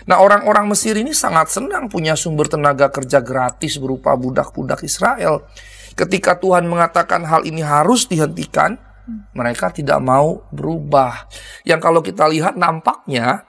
Nah, orang-orang Mesir ini sangat senang punya sumber tenaga kerja gratis berupa budak-budak Israel. Ketika Tuhan mengatakan hal ini harus dihentikan, mereka tidak mau berubah. Yang kalau kita lihat nampaknya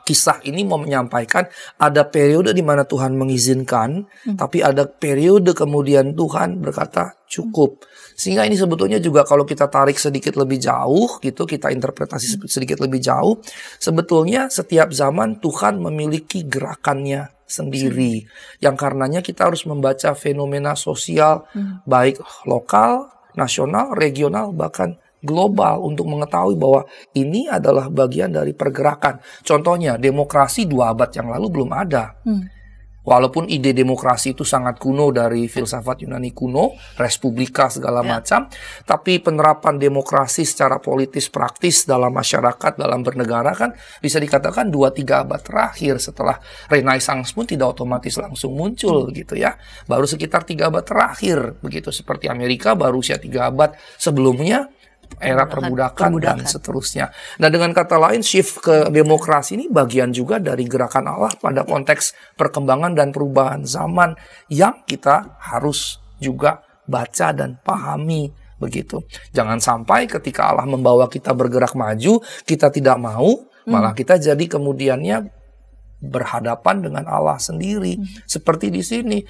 kisah ini mau menyampaikan ada periode di mana Tuhan mengizinkan, tapi ada periode kemudian Tuhan berkata cukup. Sehingga ini sebetulnya juga kalau kita tarik sedikit lebih jauh gitu, kita interpretasi sedikit lebih jauh, sebetulnya setiap zaman Tuhan memiliki gerakannya sendiri. Yang karenanya kita harus membaca fenomena sosial baik lokal, nasional, regional, bahkan global untuk mengetahui bahwa ini adalah bagian dari pergerakan. Contohnya, demokrasi 2 abad yang lalu belum ada. Walaupun ide demokrasi itu sangat kuno dari filsafat Yunani kuno, respublika segala macam, tapi penerapan demokrasi secara politis praktis dalam masyarakat, dalam bernegara kan bisa dikatakan 2-3 abad terakhir. Setelah Renaissance pun tidak otomatis langsung muncul gitu ya. Baru sekitar 3 abad terakhir begitu, seperti Amerika baru usia 3 abad sebelumnya era perbudakan dan seterusnya. Nah, dengan kata lain, shift ke demokrasi ini bagian juga dari gerakan Allah pada konteks perkembangan dan perubahan zaman yang kita harus juga baca dan pahami begitu. Jangan sampai ketika Allah membawa kita bergerak maju, kita tidak mau, malah kita jadi kemudiannya berhadapan dengan Allah sendiri. Seperti di sini,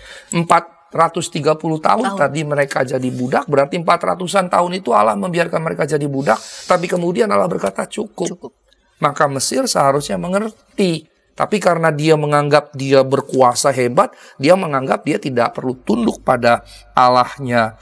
430 tahun tadi mereka jadi budak, berarti 400-an tahun itu Allah membiarkan mereka jadi budak, tapi kemudian Allah berkata cukup. Maka Mesir seharusnya mengerti, tapi karena dia menganggap dia berkuasa hebat, dia menganggap dia tidak perlu tunduk pada Allahnya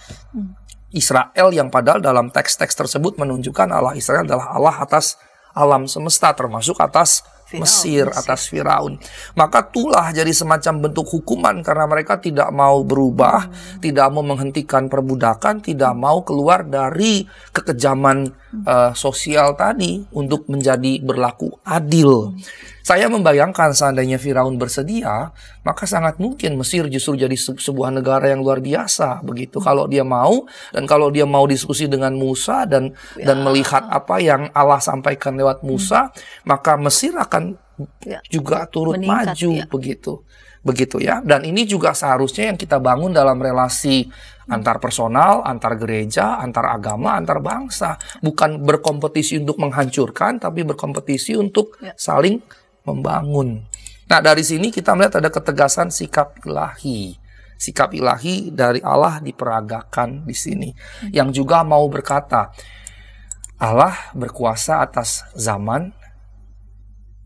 Israel, yang padahal dalam teks-teks tersebut menunjukkan Allah Israel adalah Allah atas alam semesta, termasuk atas Mesir, atas Firaun. Maka itulah jadi semacam bentuk hukuman karena mereka tidak mau berubah, tidak mau menghentikan perbudakan, tidak mau keluar dari kekejaman sosial tadi untuk menjadi berlaku adil. Saya membayangkan seandainya Firaun bersedia, maka sangat mungkin Mesir justru jadi sebuah negara yang luar biasa begitu. Kalau dia mau, dan kalau dia mau diskusi dengan Musa dan melihat apa yang Allah sampaikan lewat Musa, maka Mesir akan juga turut maju begitu ya. Dan ini juga seharusnya yang kita bangun dalam relasi antar personal, antar gereja, antar agama, antar bangsa. Bukan berkompetisi untuk menghancurkan, tapi berkompetisi untuk saling membangun. Nah, dari sini kita melihat ada ketegasan sikap ilahi. Sikap ilahi dari Allah diperagakan di sini. Yang juga mau berkata, Allah berkuasa atas zaman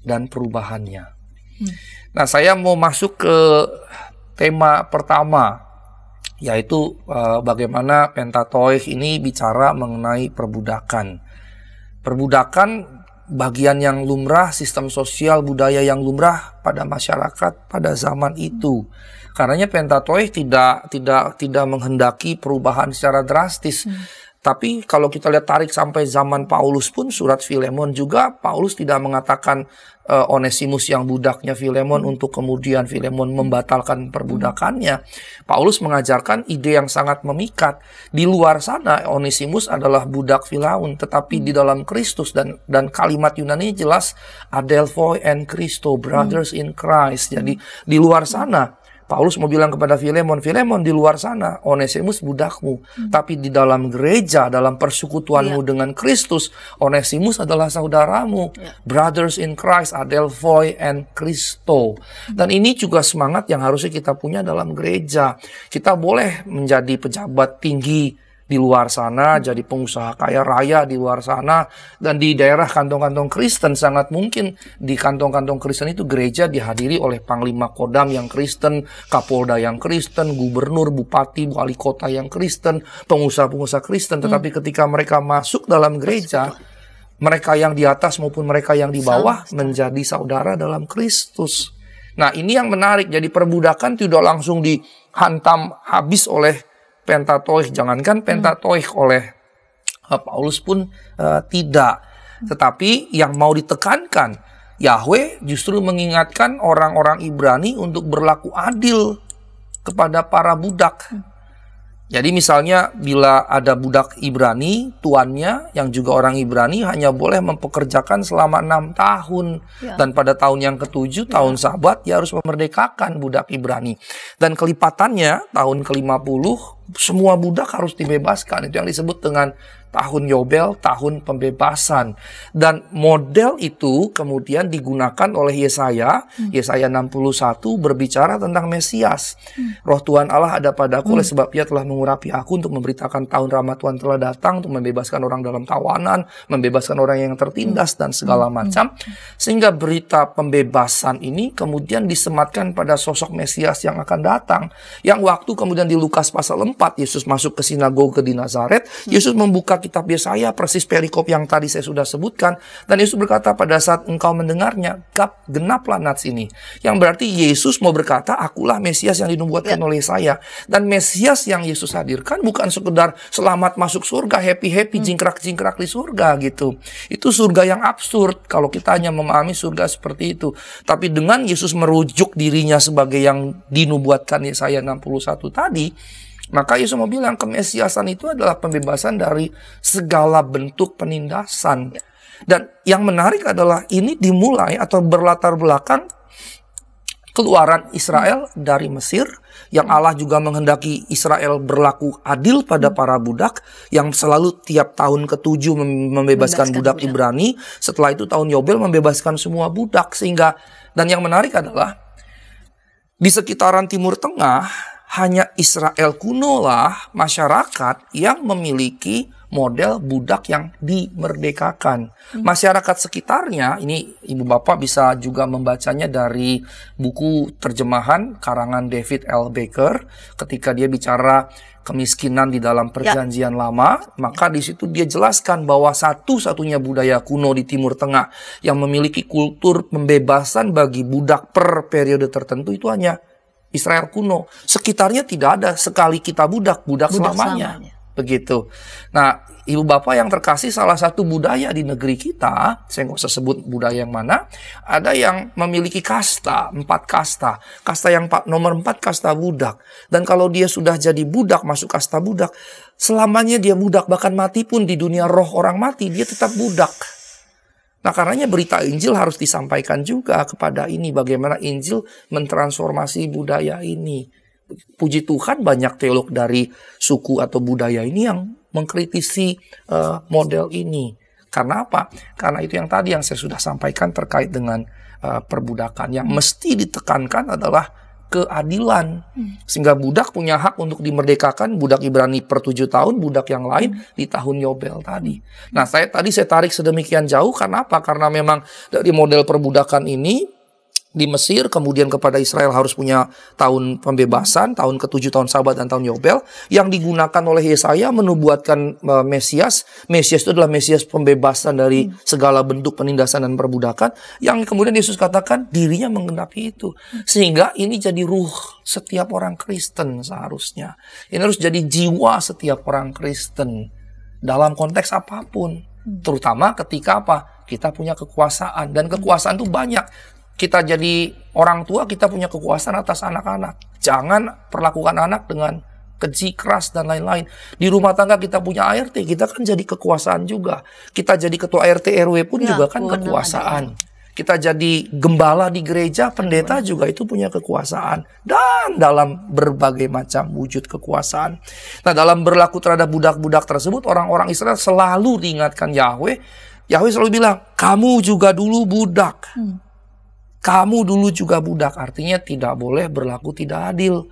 dan perubahannya. Nah, saya mau masuk ke tema pertama, yaitu bagaimana Pentateuch ini bicara mengenai perbudakan. Perbudakan bagian yang lumrah, sistem sosial budaya yang lumrah pada masyarakat pada zaman itu. Karenanya Pentateuch tidak menghendaki perubahan secara drastis. Tapi kalau kita lihat tarik sampai zaman Paulus pun, surat Filemon juga, Paulus tidak mengatakan Onesimus yang budaknya Filemon untuk kemudian Filemon membatalkan perbudakannya. Paulus mengajarkan ide yang sangat memikat. Di luar sana Onesimus adalah budak Firaun, tetapi di dalam Kristus, dan kalimat Yunani jelas Adelphoi and Christo, brothers in Christ. Jadi di luar sana Paulus mau bilang kepada Filemon, di luar sana Onesimus budakmu, tapi di dalam gereja, dalam persekutuanmu dengan Kristus, Onesimus adalah saudaramu. Brothers in Christ, Adelphoi and Christo. Dan ini juga semangat yang harusnya kita punya dalam gereja. Kita boleh menjadi pejabat tinggi di luar sana, jadi pengusaha kaya raya di luar sana, dan di daerah kantong-kantong Kristen sangat mungkin di kantong-kantong Kristen itu gereja dihadiri oleh panglima kodam yang Kristen, kapolda yang Kristen, gubernur, bupati, wali kota yang Kristen, pengusaha-pengusaha Kristen. Tetapi ketika mereka masuk dalam gereja, mereka yang di atas maupun mereka yang di bawah menjadi saudara dalam Kristus. Nah, ini yang menarik. Jadi perbudakan tidak langsung dihantam habis oleh Pentateuch, jangankan Pentateuch, oleh Paulus pun tidak. Tetapi yang mau ditekankan, Yahweh justru mengingatkan orang-orang Ibrani untuk berlaku adil kepada para budak. Jadi misalnya bila ada budak Ibrani, tuannya yang juga orang Ibrani hanya boleh mempekerjakan selama 6 tahun. Dan pada tahun yang ke-7, tahun Sabat, dia harus memerdekakan budak Ibrani. Dan kelipatannya, tahun ke-50, semua budak harus dibebaskan. Itu yang disebut dengan tahun Yobel, tahun pembebasan. Dan model itu kemudian digunakan oleh Yesaya. Yesaya 61 berbicara tentang Mesias. Roh Tuhan Allah ada padaku, oleh sebab Ia telah mengurapi aku untuk memberitakan tahun rahmat Tuhan telah datang, untuk membebaskan orang dalam tawanan, membebaskan orang yang tertindas, dan segala macam. Sehingga berita pembebasan ini kemudian disematkan pada sosok Mesias yang akan datang. Yang waktu kemudian di Lukas pasal 4, Yesus masuk ke sinagoge di Nazaret, Yesus membuka kitab Yesaya, persis perikop yang tadi saya sudah sebutkan. Dan Yesus berkata, pada saat engkau mendengarnya, genaplah nats ini. Yang berarti Yesus mau berkata, akulah Mesias yang dinubuatkan oleh saya. Dan Mesias yang Yesus hadirkan bukan sekedar selamat masuk surga, happy-happy, jingkrak-jingkrak di surga gitu. Itu surga yang absurd kalau kita hanya memahami surga seperti itu. Tapi dengan Yesus merujuk dirinya sebagai yang dinubuatkan Yesaya 61 tadi, maka Yesus mau bilang kemesiasan itu adalah pembebasan dari segala bentuk penindasan. Dan yang menarik adalah ini dimulai atau berlatar belakang keluaran Israel dari Mesir, yang Allah juga menghendaki Israel berlaku adil pada para budak, yang selalu tiap tahun ke-7 membebaskan budak Ibrani, setelah itu tahun Yobel membebaskan semua budak. Sehingga, dan yang menarik adalah di sekitaran Timur Tengah hanya Israel kuno lah masyarakat yang memiliki model budak yang dimerdekakan. Masyarakat sekitarnya, ini Ibu Bapak bisa juga membacanya dari buku terjemahan karangan David L. Baker, ketika dia bicara kemiskinan di dalam perjanjian lama, maka di situ dia jelaskan bahwa satu-satunya budaya kuno di Timur Tengah yang memiliki kultur pembebasan bagi budak per periode tertentu itu hanya Israel kuno. Sekitarnya tidak ada sekali kita budak selamanya. Begitu. Nah, Ibu Bapak yang terkasih, salah satu budaya di negeri kita, saya nggak usah sebut budaya yang mana, ada yang memiliki kasta, 4 kasta. Kasta yang nomor 4 kasta budak. Dan kalau dia sudah jadi budak, masuk kasta budak, selamanya dia budak. Bahkan mati pun di dunia roh orang mati, dia tetap budak. Nah, karenanya berita Injil harus disampaikan juga kepada ini, bagaimana Injil mentransformasi budaya ini. Puji Tuhan banyak teolog dari suku atau budaya ini yang mengkritisi model ini. Karena apa? Karena itu yang tadi yang saya sudah sampaikan terkait dengan perbudakan. Yang mesti ditekankan adalah keadilan. Sehingga budak punya hak untuk dimerdekakan, budak Ibrani per 7 tahun, budak yang lain di tahun Yobel tadi. Nah, saya tarik sedemikian jauh karena apa? Karena memang dari model perbudakan ini di Mesir, kemudian kepada Israel harus punya tahun pembebasan, tahun ke-7 tahun Sabat dan tahun Yobel, yang digunakan oleh Yesaya menubuatkan Mesias. Mesias itu adalah Mesias pembebasan dari segala bentuk penindasan dan perbudakan, yang kemudian Yesus katakan dirinya menggenapi itu. Sehingga ini jadi ruh setiap orang Kristen seharusnya. Ini harus jadi jiwa setiap orang Kristen dalam konteks apapun. Terutama ketika apa? Kita punya kekuasaan, dan kekuasaan itu banyak. Kita jadi orang tua, kita punya kekuasaan atas anak-anak. Jangan perlakukan anak dengan keji, keras, dan lain-lain. Di rumah tangga kita punya ART, kita kan jadi kekuasaan juga. Kita jadi ketua RT RW pun juga kan kekuasaan. Kita jadi gembala di gereja, pendeta juga itu punya kekuasaan. Dan dalam berbagai macam wujud kekuasaan. Nah, dalam berlaku terhadap budak-budak tersebut, orang-orang Israel selalu diingatkan Yahweh. Yahweh selalu bilang, kamu juga dulu budak. Kamu dulu juga budak, artinya tidak boleh berlaku tidak adil.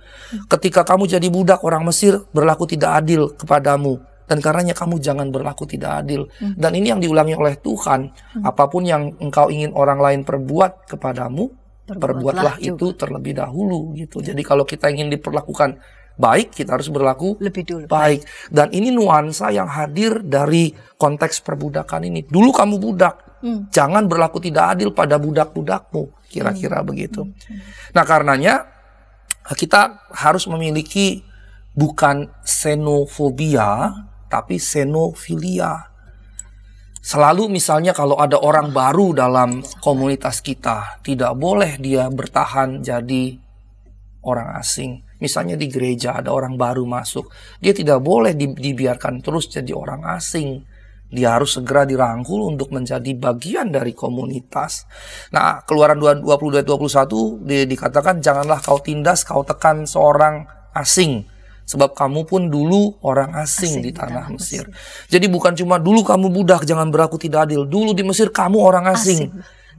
Ketika kamu jadi budak, orang Mesir berlaku tidak adil kepadamu. Dan karenanya kamu jangan berlaku tidak adil. Dan ini yang diulangi oleh Tuhan. Apapun yang engkau ingin orang lain perbuat kepadamu, perbuatlah itu terlebih dahulu. Gitu. Jadi kalau kita ingin diperlakukan baik, kita harus berlaku lebih dulu baik. Dan ini nuansa yang hadir dari konteks perbudakan ini. Dulu kamu budak. Jangan berlaku tidak adil pada budak-budakmu. Kira-kira begitu. Nah, karenanya kita harus memiliki bukan xenofobia, tapi xenofilia. Selalu misalnya kalau ada orang baru dalam komunitas kita, tidak boleh dia bertahan jadi orang asing. Misalnya di gereja ada orang baru masuk, dia tidak boleh dibiarkan terus jadi orang asing. Dia harus segera dirangkul untuk menjadi bagian dari komunitas. Nah, Keluaran 22-21 dikatakan, janganlah kau tindas, kau tekan seorang asing. Sebab kamu pun dulu orang asing di tanah Mesir. Jadi bukan cuma dulu kamu budak, jangan berlaku tidak adil. Dulu di Mesir kamu orang asing.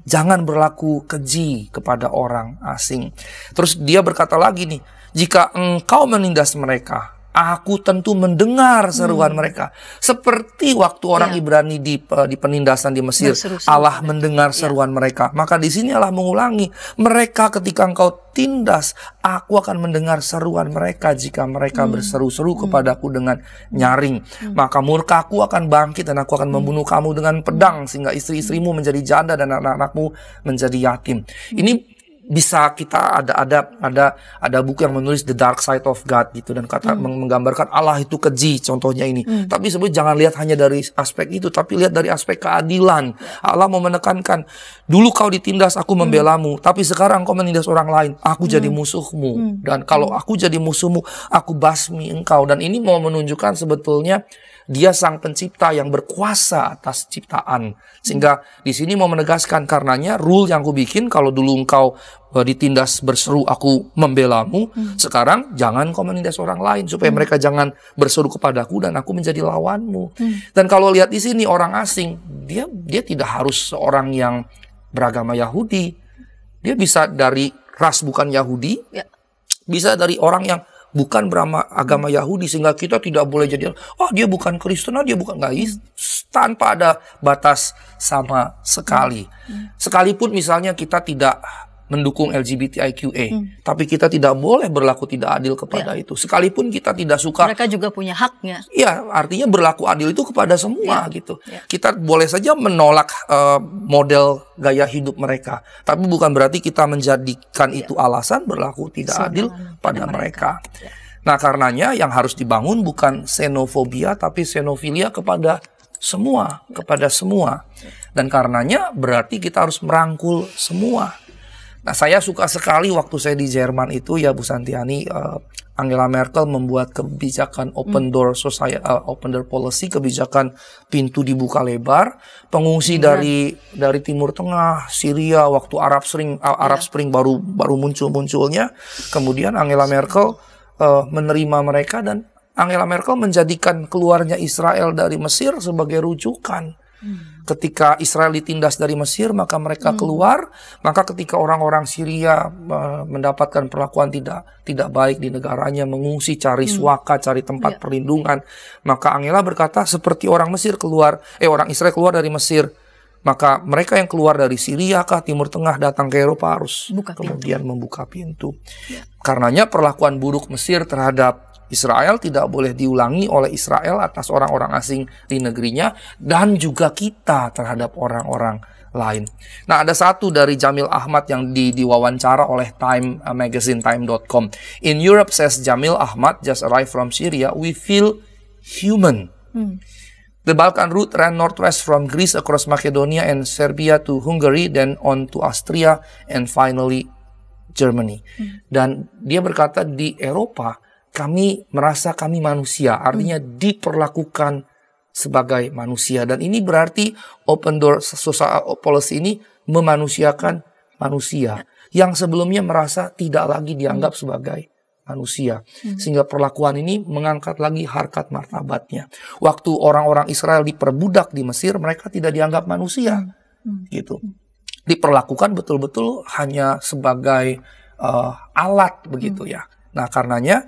Jangan berlaku keji kepada orang asing. Terus dia berkata lagi nih, jika engkau menindas mereka, aku tentu mendengar seruan mereka. Seperti waktu orang Ibrani di penindasan di Mesir, Allah mendengar seruan mereka. Maka di sini Allah mengulangi, mereka ketika engkau tindas, aku akan mendengar seruan mereka jika mereka berseru-seru kepadaku dengan nyaring. Maka murkaku akan bangkit dan aku akan membunuh kamu dengan pedang, sehingga istri-istrimu menjadi janda dan anak-anakmu menjadi yatim. Ini bisa kita ada buku yang menulis The Dark Side of God gitu, dan menggambarkan Allah itu keji, contohnya ini. Tapi sebenarnya jangan lihat hanya dari aspek itu, tapi lihat dari aspek keadilan. Allah mau menekankan, dulu kau ditindas aku membelamu, tapi sekarang kau menindas orang lain, aku jadi musuhmu. Dan kalau aku jadi musuhmu, aku basmi engkau. Dan ini mau menunjukkan sebetulnya Dia sang pencipta yang berkuasa atas ciptaan. Sehingga di sini mau menegaskan, karenanya rule yang aku bikin, kalau dulu engkau ditindas berseru aku membelamu, sekarang jangan kau menindas orang lain, supaya mereka jangan berseru kepadaku dan aku menjadi lawanmu. Dan kalau lihat di sini orang asing, dia tidak harus seorang yang beragama Yahudi. Dia bisa dari ras bukan Yahudi, bisa dari orang yang bukan beragama Yahudi, sehingga kita tidak boleh jadi, dia bukan Kristen, dia bukan, tanpa ada batas sama sekali. Sekalipun misalnya kita tidak mendukung LGBTIQA, tapi kita tidak boleh berlaku tidak adil kepada itu. Sekalipun kita tidak suka, mereka juga punya haknya. Ya, artinya berlaku adil itu kepada semua gitu. Kita boleh saja menolak model gaya hidup mereka, tapi bukan berarti kita menjadikan itu alasan berlaku tidak adil pada mereka. Nah, karenanya yang harus dibangun bukan xenofobia, tapi xenofilia kepada semua, Dan karenanya berarti kita harus merangkul semua. Nah, saya suka sekali waktu saya di Jerman itu, ya Bu Santiani, Angela Merkel membuat kebijakan open door policy, kebijakan pintu dibuka lebar. Pengungsi dari Timur Tengah, Syria, waktu Arab Spring baru munculnya, kemudian Angela Merkel menerima mereka, dan Angela Merkel menjadikan keluarnya Israel dari Mesir sebagai rujukan. Ketika Israel ditindas dari Mesir, maka mereka keluar. Maka ketika orang-orang Syria mendapatkan perlakuan tidak baik di negaranya, mengungsi, cari suaka, cari tempat perlindungan, maka Angela berkata, seperti orang Israel keluar dari Mesir, maka mereka yang keluar dari Syria kah, Timur Tengah, datang ke Eropa harus kemudian membuka pintu. Karenanya perlakuan buruk Mesir terhadap Israel tidak boleh diulangi oleh Israel atas orang-orang asing di negerinya, dan juga kita terhadap orang-orang lain. Nah, ada satu dari Jamil Ahmad yang diwawancara oleh Time magazine, time.com. In Europe, says Jamil Ahmad, just arrived from Syria, we feel human. The Balkan route ran northwest from Greece across Macedonia and Serbia to Hungary, then on to Austria, and finally Germany. Dan dia berkata, di Eropa kami merasa kami manusia, artinya diperlakukan sebagai manusia. Dan ini berarti open door policy ini memanusiakan manusia yang sebelumnya merasa tidak lagi dianggap sebagai manusia. Sehingga perlakuan ini mengangkat lagi harkat martabatnya. Waktu orang-orang Israel diperbudak di Mesir, mereka tidak dianggap manusia. Gitu. Diperlakukan betul-betul hanya sebagai alat begitu ya. Nah, karenanya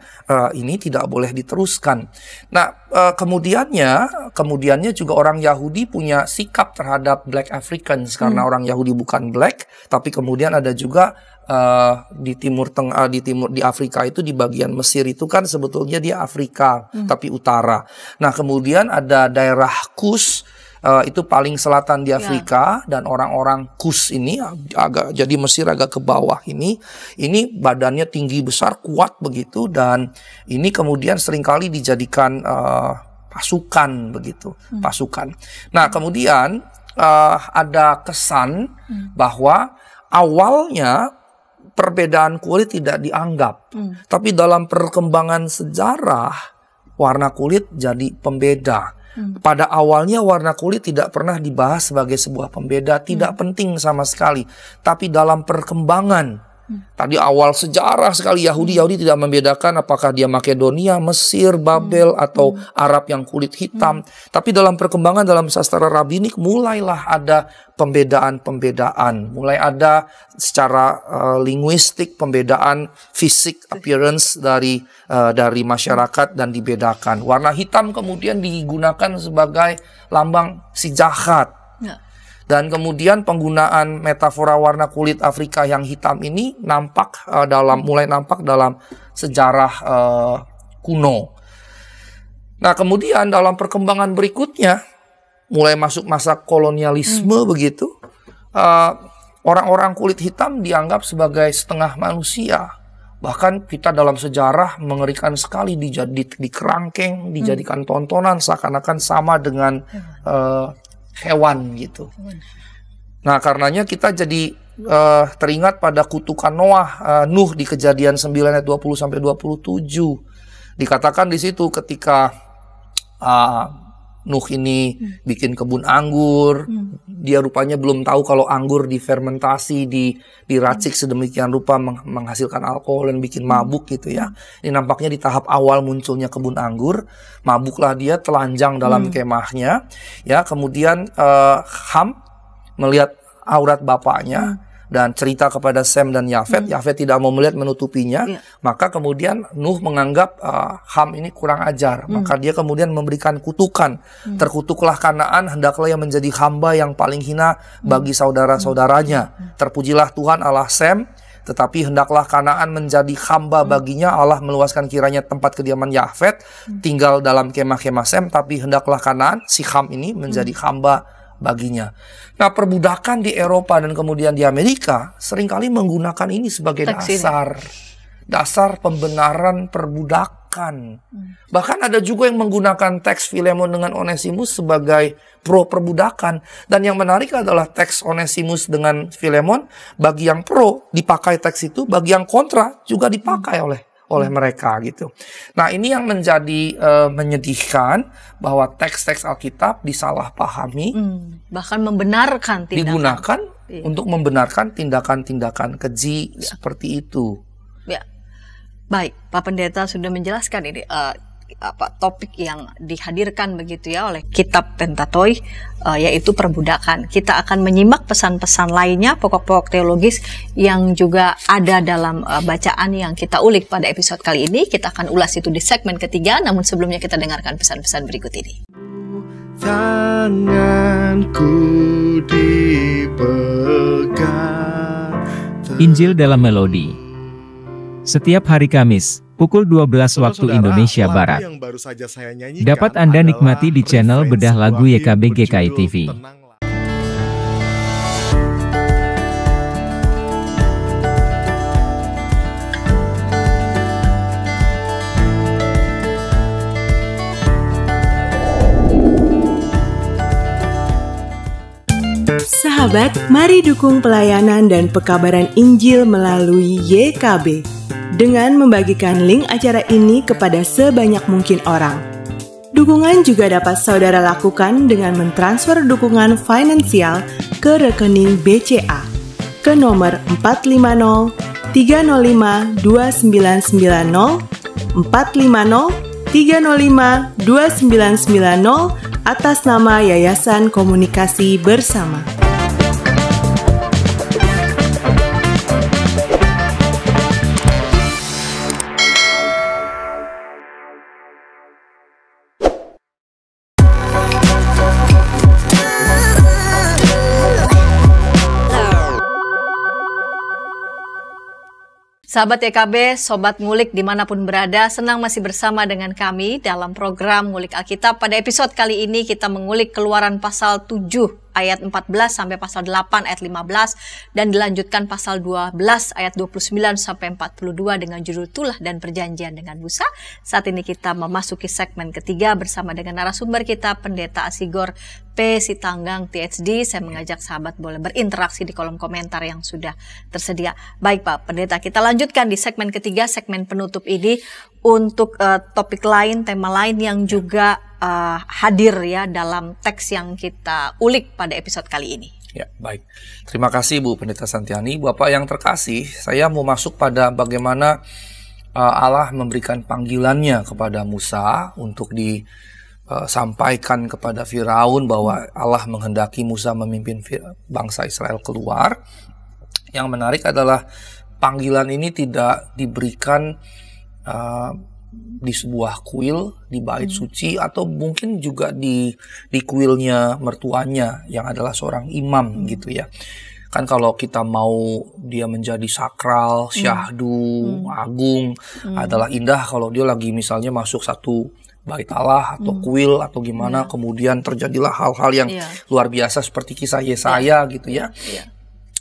ini tidak boleh diteruskan. Nah, kemudiannya juga orang Yahudi punya sikap terhadap Black Africans, karena orang Yahudi bukan Black, tapi kemudian ada juga di Timur Tengah, di Afrika itu, di bagian Mesir itu kan sebetulnya dia Afrika, tapi utara. Nah, kemudian ada daerah Kus, itu paling selatan di Afrika, dan orang-orang Kus ini jadi Mesir agak ke bawah ini badannya tinggi besar, kuat begitu, dan ini kemudian seringkali dijadikan pasukan begitu, pasukan. Nah, kemudian ada kesan bahwa awalnya perbedaan kulit tidak dianggap. Tapi dalam perkembangan sejarah, warna kulit jadi pembeda. Pada awalnya warna kulit tidak pernah dibahas sebagai sebuah pembeda, tidak penting sama sekali. Tapi dalam perkembangan, tadi awal sejarah sekali Yahudi tidak membedakan apakah dia Makedonia, Mesir, Babel, atau Arab yang kulit hitam. Tapi dalam perkembangan dalam sastra rabbinik mulailah ada pembedaan-pembedaan. Mulai ada secara linguistik pembedaan fisik, appearance dari masyarakat dan dibedakan. Warna hitam kemudian digunakan sebagai lambang si jahat. Dan kemudian penggunaan metafora warna kulit Afrika yang hitam ini mulai nampak dalam sejarah kuno. Nah, kemudian dalam perkembangan berikutnya, mulai masuk masa kolonialisme begitu, orang-orang kulit hitam dianggap sebagai setengah manusia. Bahkan kita dalam sejarah mengerikan sekali dikerangkeng, dijadikan tontonan seakan-akan sama dengan hewan gitu. Nah, karenanya kita jadi teringat pada kutukan Nuh di Kejadian 9 ayat 20-27. Dikatakan di situ ketika Nuh ini bikin kebun anggur, dia rupanya belum tahu kalau anggur difermentasi, diracik sedemikian rupa menghasilkan alkohol dan bikin mabuk gitu ya. Ini nampaknya di tahap awal munculnya kebun anggur, mabuklah dia, telanjang dalam kemahnya. Ya, kemudian Ham melihat aurat bapaknya dan cerita kepada Sem dan Yafet. Yafet tidak mau melihat, menutupinya. Maka kemudian Nuh menganggap Ham ini kurang ajar. Maka dia kemudian memberikan kutukan. Terkutuklah Kanaan, hendaklah yang menjadi hamba yang paling hina bagi saudara-saudaranya. Terpujilah Tuhan Allah Sem, tetapi hendaklah Kanaan menjadi hamba baginya. Allah meluaskan kiranya tempat kediaman Yafet, tinggal dalam kemah-kemah Sem, tapi hendaklah Kanaan, si Ham ini, menjadi hamba baginya. Nah, perbudakan di Eropa dan kemudian di Amerika seringkali menggunakan ini sebagai dasar pembenaran perbudakan. Bahkan ada juga yang menggunakan teks Filemon dengan Onesimus sebagai pro perbudakan. Dan yang menarik adalah teks Onesimus dengan Filemon, bagi yang pro dipakai teks itu, bagi yang kontra juga dipakai oleh mereka gitu. Nah, ini yang menjadi menyedihkan bahwa teks-teks Alkitab disalahpahami, bahkan membenarkan tindakan, digunakan untuk membenarkan tindakan-tindakan keji seperti itu. Ya, baik, Pak Pendeta sudah menjelaskan ini topik yang dihadirkan begitu ya oleh Kitab Pentateuch, yaitu perbudakan. Kita akan menyimak pesan-pesan lainnya, pokok-pokok teologis yang juga ada dalam bacaan yang kita ulik pada episode kali ini. Kita akan ulas itu di segmen ketiga, namun sebelumnya kita dengarkan pesan-pesan berikut ini. Tanganku dipegang. Injil dalam Melodi. Setiap hari Kamis, pukul 12 waktu Indonesia Barat. Dapat Anda nikmati di channel Bedah Lagu YKB GKI TV. Sahabat, mari dukung pelayanan dan pekabaran Injil melalui YKB dengan membagikan link acara ini kepada sebanyak mungkin orang. Dukungan juga dapat saudara lakukan dengan mentransfer dukungan finansial ke rekening BCA ke nomor 450 305 2990 450 305 2990 atas nama Yayasan Komunikasi Bersama. Sahabat YKB, Sobat Ngulik dimanapun berada, senang masih bersama dengan kami dalam program Ngulik Alkitab. Pada episode kali ini kita mengulik Keluaran pasal 7 ayat 14 sampai pasal 8 ayat 15 dan dilanjutkan pasal 12 ayat 29 sampai 42 dengan judul Tulah dan Perjanjian dengan Musa. Saat ini kita memasuki segmen ketiga bersama dengan narasumber kita Pendeta Asigor P. Sitanggang PhD. Saya mengajak sahabat boleh berinteraksi di kolom komentar yang sudah tersedia. Baik Pak Pendeta, kita lanjutkan di segmen ketiga, segmen penutup ini untuk topik lain, tema lain yang juga hadir ya dalam teks yang kita ulik pada episode kali ini. Ya, baik. Terima kasih Bu Pendeta Santiani. Bapak yang terkasih, saya mau masuk pada bagaimana Allah memberikan panggilannya kepada Musa untuk disampaikan kepada Firaun bahwa Allah menghendaki Musa memimpin bangsa Israel keluar. Yang menarik adalah panggilan ini tidak diberikan di sebuah kuil di bait suci atau mungkin juga di kuilnya mertuanya yang adalah seorang imam gitu ya. Kan kalau kita mau dia menjadi sakral, syahdu, agung adalah indah kalau dia lagi misalnya masuk satu bait Allah atau kuil atau gimana, kemudian terjadilah hal-hal yang luar biasa seperti kisah Yesaya gitu ya.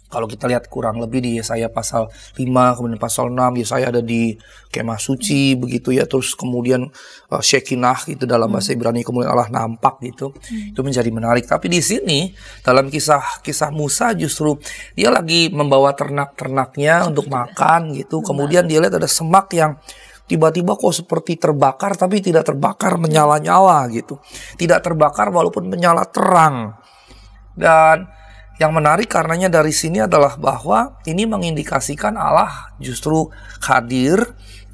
Kalau kita lihat kurang lebih di Yesaya pasal 5, kemudian pasal 6, Yesaya ada di kemah suci begitu ya. Terus kemudian Shekinah gitu dalam bahasa Ibrani, kemudian Allah nampak gitu. Itu menjadi menarik. Tapi di sini dalam kisah Musa justru dia lagi membawa ternak-ternaknya untuk makan gitu. Kemudian dia lihat ada semak yang tiba-tiba kok seperti terbakar tapi tidak terbakar menyala-nyala gitu. Tidak terbakar walaupun menyala terang. Dan yang menarik karenanya dari sini adalah bahwa ini mengindikasikan Allah justru hadir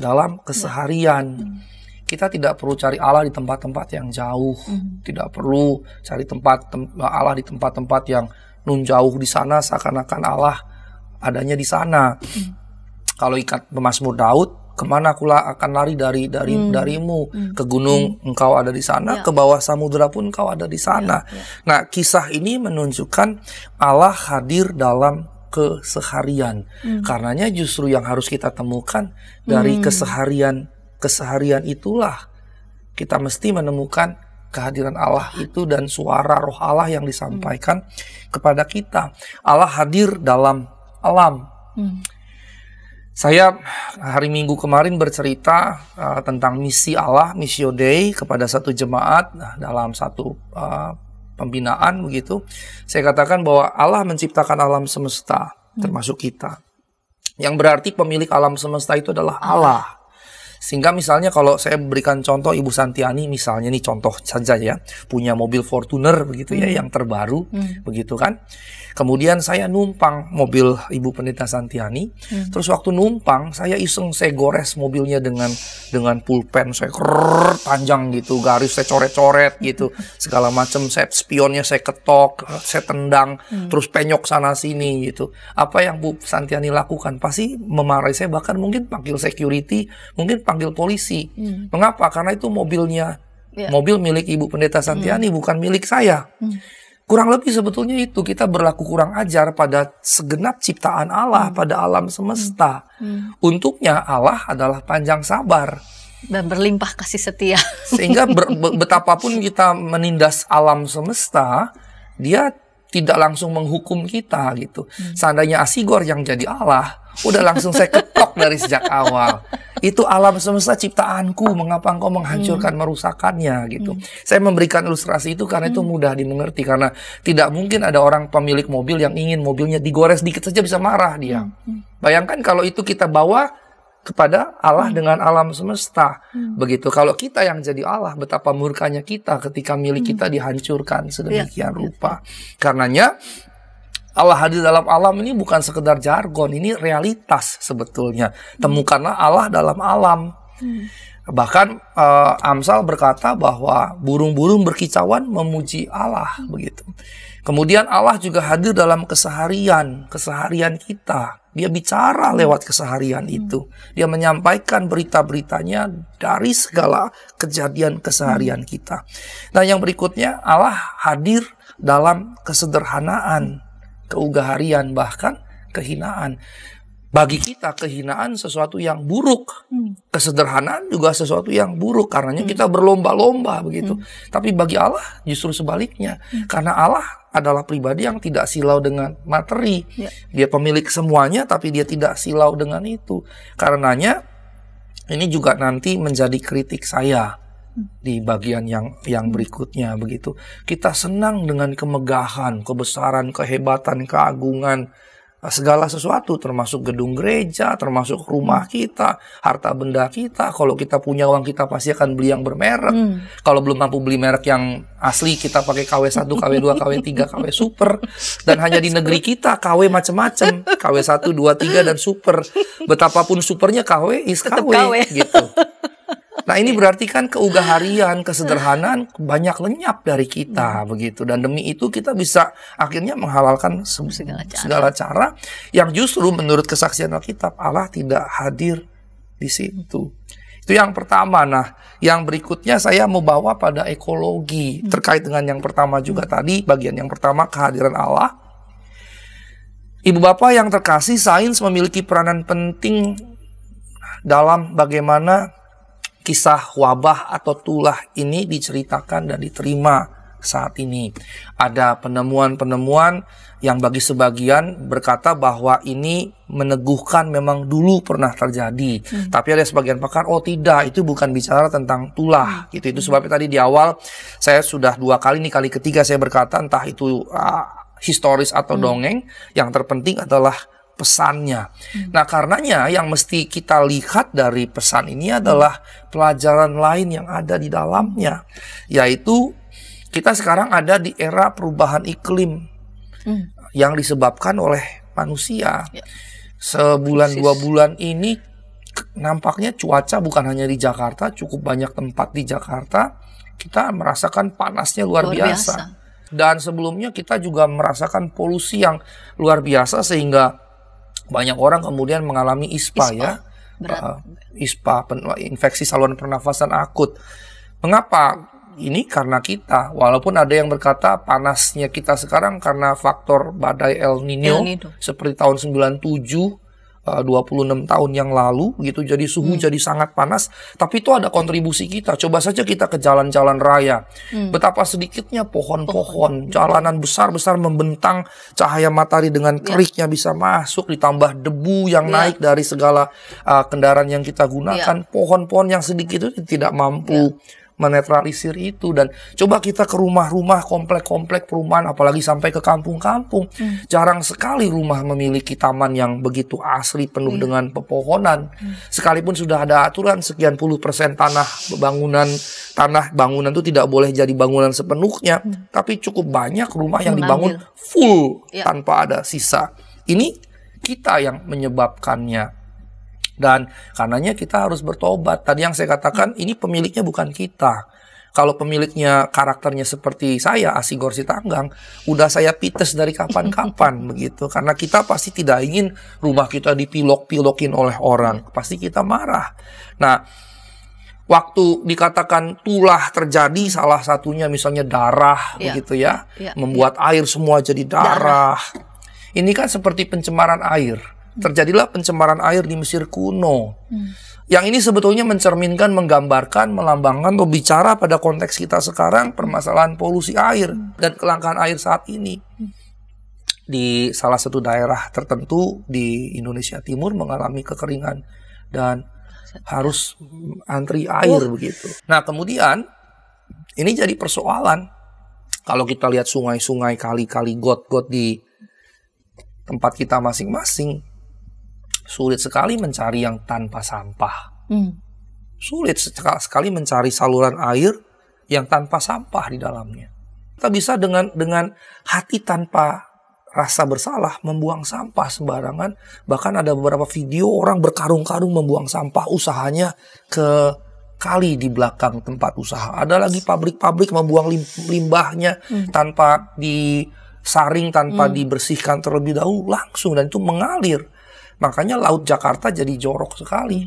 dalam keseharian. Kita tidak perlu cari Allah di tempat-tempat yang jauh. Tidak perlu cari Allah di tempat-tempat yang nun jauh di sana seakan-akan Allah adanya di sana. Kalau ikat pemazmur Daud, kemana aku akan lari darimu, ke gunung engkau ada di sana, ke bawah samudera pun engkau ada di sana. Nah, kisah ini menunjukkan Allah hadir dalam keseharian. Karenanya justru yang harus kita temukan dari keseharian itulah kita mesti menemukan kehadiran Allah itu dan suara roh Allah yang disampaikan kepada kita. Allah hadir dalam alam. Saya hari Minggu kemarin bercerita tentang misi Allah, Missio Dei, kepada satu jemaat dalam satu pembinaan begitu. Saya katakan bahwa Allah menciptakan alam semesta, termasuk kita. Yang berarti pemilik alam semesta itu adalah Allah. Sehingga misalnya kalau saya berikan contoh Ibu Santiani, misalnya nih contoh saja ya, punya mobil Fortuner begitu ya, yang terbaru begitu kan. Kemudian saya numpang mobil Ibu Pendeta Santiani. Terus waktu numpang saya iseng saya gores mobilnya dengan pulpen, saya panjang gitu, garis saya coret-coret gitu, segala macam, saya spionnya saya ketok, saya tendang, terus penyok sana sini gitu. Apa yang Bu Santiani lakukan? Pasti memarahi saya, bahkan mungkin panggil security, mungkin panggil polisi. Mengapa? Karena itu mobilnya, mobil milik Ibu Pendeta Santiani, bukan milik saya. Kurang lebih sebetulnya itu kita berlaku kurang ajar pada segenap ciptaan Allah, pada alam semesta. Untuknya Allah adalah panjang sabar dan berlimpah kasih setia. Sehingga betapapun kita menindas alam semesta, dia tidak langsung menghukum kita gitu. Seandainya Asigor yang jadi Allah, udah langsung saya ketok dari sejak awal. Itu alam semesta ciptaanku, mengapa engkau menghancurkan, merusakkannya gitu. Saya memberikan ilustrasi itu karena itu mudah dimengerti, karena tidak mungkin ada orang pemilik mobil yang ingin mobilnya digores dikit saja bisa marah dia. Bayangkan kalau itu kita bawa kepada Allah dengan alam semesta. Begitu. Kalau kita yang jadi Allah, betapa murkanya kita ketika milik kita dihancurkan sedemikian rupa. Karenanya Allah hadir dalam alam ini bukan sekedar jargon, ini realitas sebetulnya. Temukanlah Allah dalam alam. Bahkan Amsal berkata bahwa burung-burung berkicauan memuji Allah begitu. Kemudian Allah juga hadir dalam keseharian kita. Dia bicara lewat keseharian itu. Dia menyampaikan berita-beritanya dari segala kejadian keseharian kita. Nah, yang berikutnya Allah hadir dalam kesederhanaan, keugaharian, bahkan kehinaan. Bagi kita kehinaan sesuatu yang buruk, kesederhanaan juga sesuatu yang buruk, karenanya kita berlomba-lomba begitu. Tapi bagi Allah justru sebaliknya, karena Allah adalah pribadi yang tidak silau dengan materi. Dia pemilik semuanya, tapi dia tidak silau dengan itu. Karenanya ini juga nanti menjadi kritik saya di bagian yang berikutnya begitu. Kita senang dengan kemegahan, kebesaran, kehebatan, keagungan, segala sesuatu, termasuk gedung gereja, termasuk rumah kita, harta benda kita. Kalau kita punya uang, kita pasti akan beli yang bermerek. Kalau belum mampu beli merek yang asli, kita pakai KW1, KW2, KW3, KW super. Dan hanya di negeri kita KW macam-macam, KW1, 2, 3 dan super. Betapapun supernya KW is KW gitu. Nah, ini berarti kan keugaharian, kesederhanaan banyak lenyap dari kita begitu. Dan demi itu kita bisa akhirnya menghalalkan segala cara yang justru menurut kesaksian Alkitab Allah tidak hadir di situ. Itu yang pertama. Nah, yang berikutnya saya mau bawa pada ekologi terkait dengan yang pertama juga tadi, bagian yang pertama kehadiran Allah. Ibu bapak yang terkasih, sains memiliki peranan penting dalam bagaimana kisah wabah atau tulah ini diceritakan dan diterima saat ini. Ada penemuan-penemuan yang bagi sebagian berkata bahwa ini meneguhkan memang dulu pernah terjadi. Tapi ada sebagian pakar, oh tidak, itu bukan bicara tentang tulah. Itu sebabnya tadi di awal saya sudah 2 kali, ini kali ketiga saya berkata entah itu historis atau dongeng, yang terpenting adalah pesannya. Nah, karenanya yang mesti kita lihat dari pesan ini adalah pelajaran lain yang ada di dalamnya, yaitu kita sekarang ada di era perubahan iklim yang disebabkan oleh manusia. Sebulan 2 bulan ini nampaknya cuaca bukan hanya di Jakarta, cukup banyak tempat di Jakarta kita merasakan panasnya luar biasa. Dan sebelumnya kita juga merasakan polusi yang luar biasa sehingga banyak orang kemudian mengalami ISPA. ISPA, infeksi saluran pernafasan akut. Mengapa? Ini karena kita, walaupun ada yang berkata panasnya kita sekarang karena faktor badai El Nino. Seperti tahun 97, 26 tahun yang lalu gitu, jadi suhu jadi sangat panas, tapi itu ada kontribusi kita. Coba saja kita ke jalan-jalan raya, betapa sedikitnya pohon-pohon, jalanan besar-besar membentang, cahaya matahari dengan teriknya bisa masuk, ditambah debu yang naik dari segala kendaraan yang kita gunakan. Pohon-pohon yang sedikit itu tidak mampu menetralisir itu. Dan coba kita ke rumah-rumah, komplek-komplek perumahan, apalagi sampai ke kampung-kampung, jarang sekali rumah memiliki taman yang begitu asri penuh dengan pepohonan. Sekalipun sudah ada aturan sekian puluh % tanah bangunan itu tidak boleh jadi bangunan sepenuhnya, tapi cukup banyak rumah yang dibangun full tanpa ada sisa. Ini kita yang menyebabkannya. Dan karenanya kita harus bertobat. Tadi yang saya katakan, ini pemiliknya bukan kita. Kalau pemiliknya karakternya seperti saya, Asigor Sitanggang, udah saya pites dari kapan-kapan begitu. Karena kita pasti tidak ingin rumah kita dipilok-pilokin oleh orang. Pasti kita marah. Nah, waktu dikatakan tulah terjadi, salah satunya misalnya darah begitu ya, membuat air semua jadi darah. Ini kan seperti pencemaran air. Terjadilah pencemaran air di Mesir kuno. Yang ini sebetulnya mencerminkan, menggambarkan, melambangkan atau bicara pada konteks kita sekarang, permasalahan polusi air dan kelangkaan air saat ini. Di salah satu daerah tertentu di Indonesia Timur mengalami kekeringan dan harus antri air begitu. Nah, kemudian ini jadi persoalan. Kalau kita lihat sungai-sungai, kali-kali, got-got di tempat kita masing-masing, sulit sekali mencari yang tanpa sampah. Sulit sekali mencari saluran air yang tanpa sampah di dalamnya. Kita bisa dengan hati tanpa rasa bersalah membuang sampah sembarangan. Bahkan ada beberapa video orang berkarung-karung membuang sampah, usahanya ke kali di belakang tempat usaha. Ada lagi pabrik-pabrik membuang limbahnya tanpa disaring, tanpa dibersihkan terlebih dahulu, langsung, dan itu mengalir. Makanya laut Jakarta jadi jorok sekali.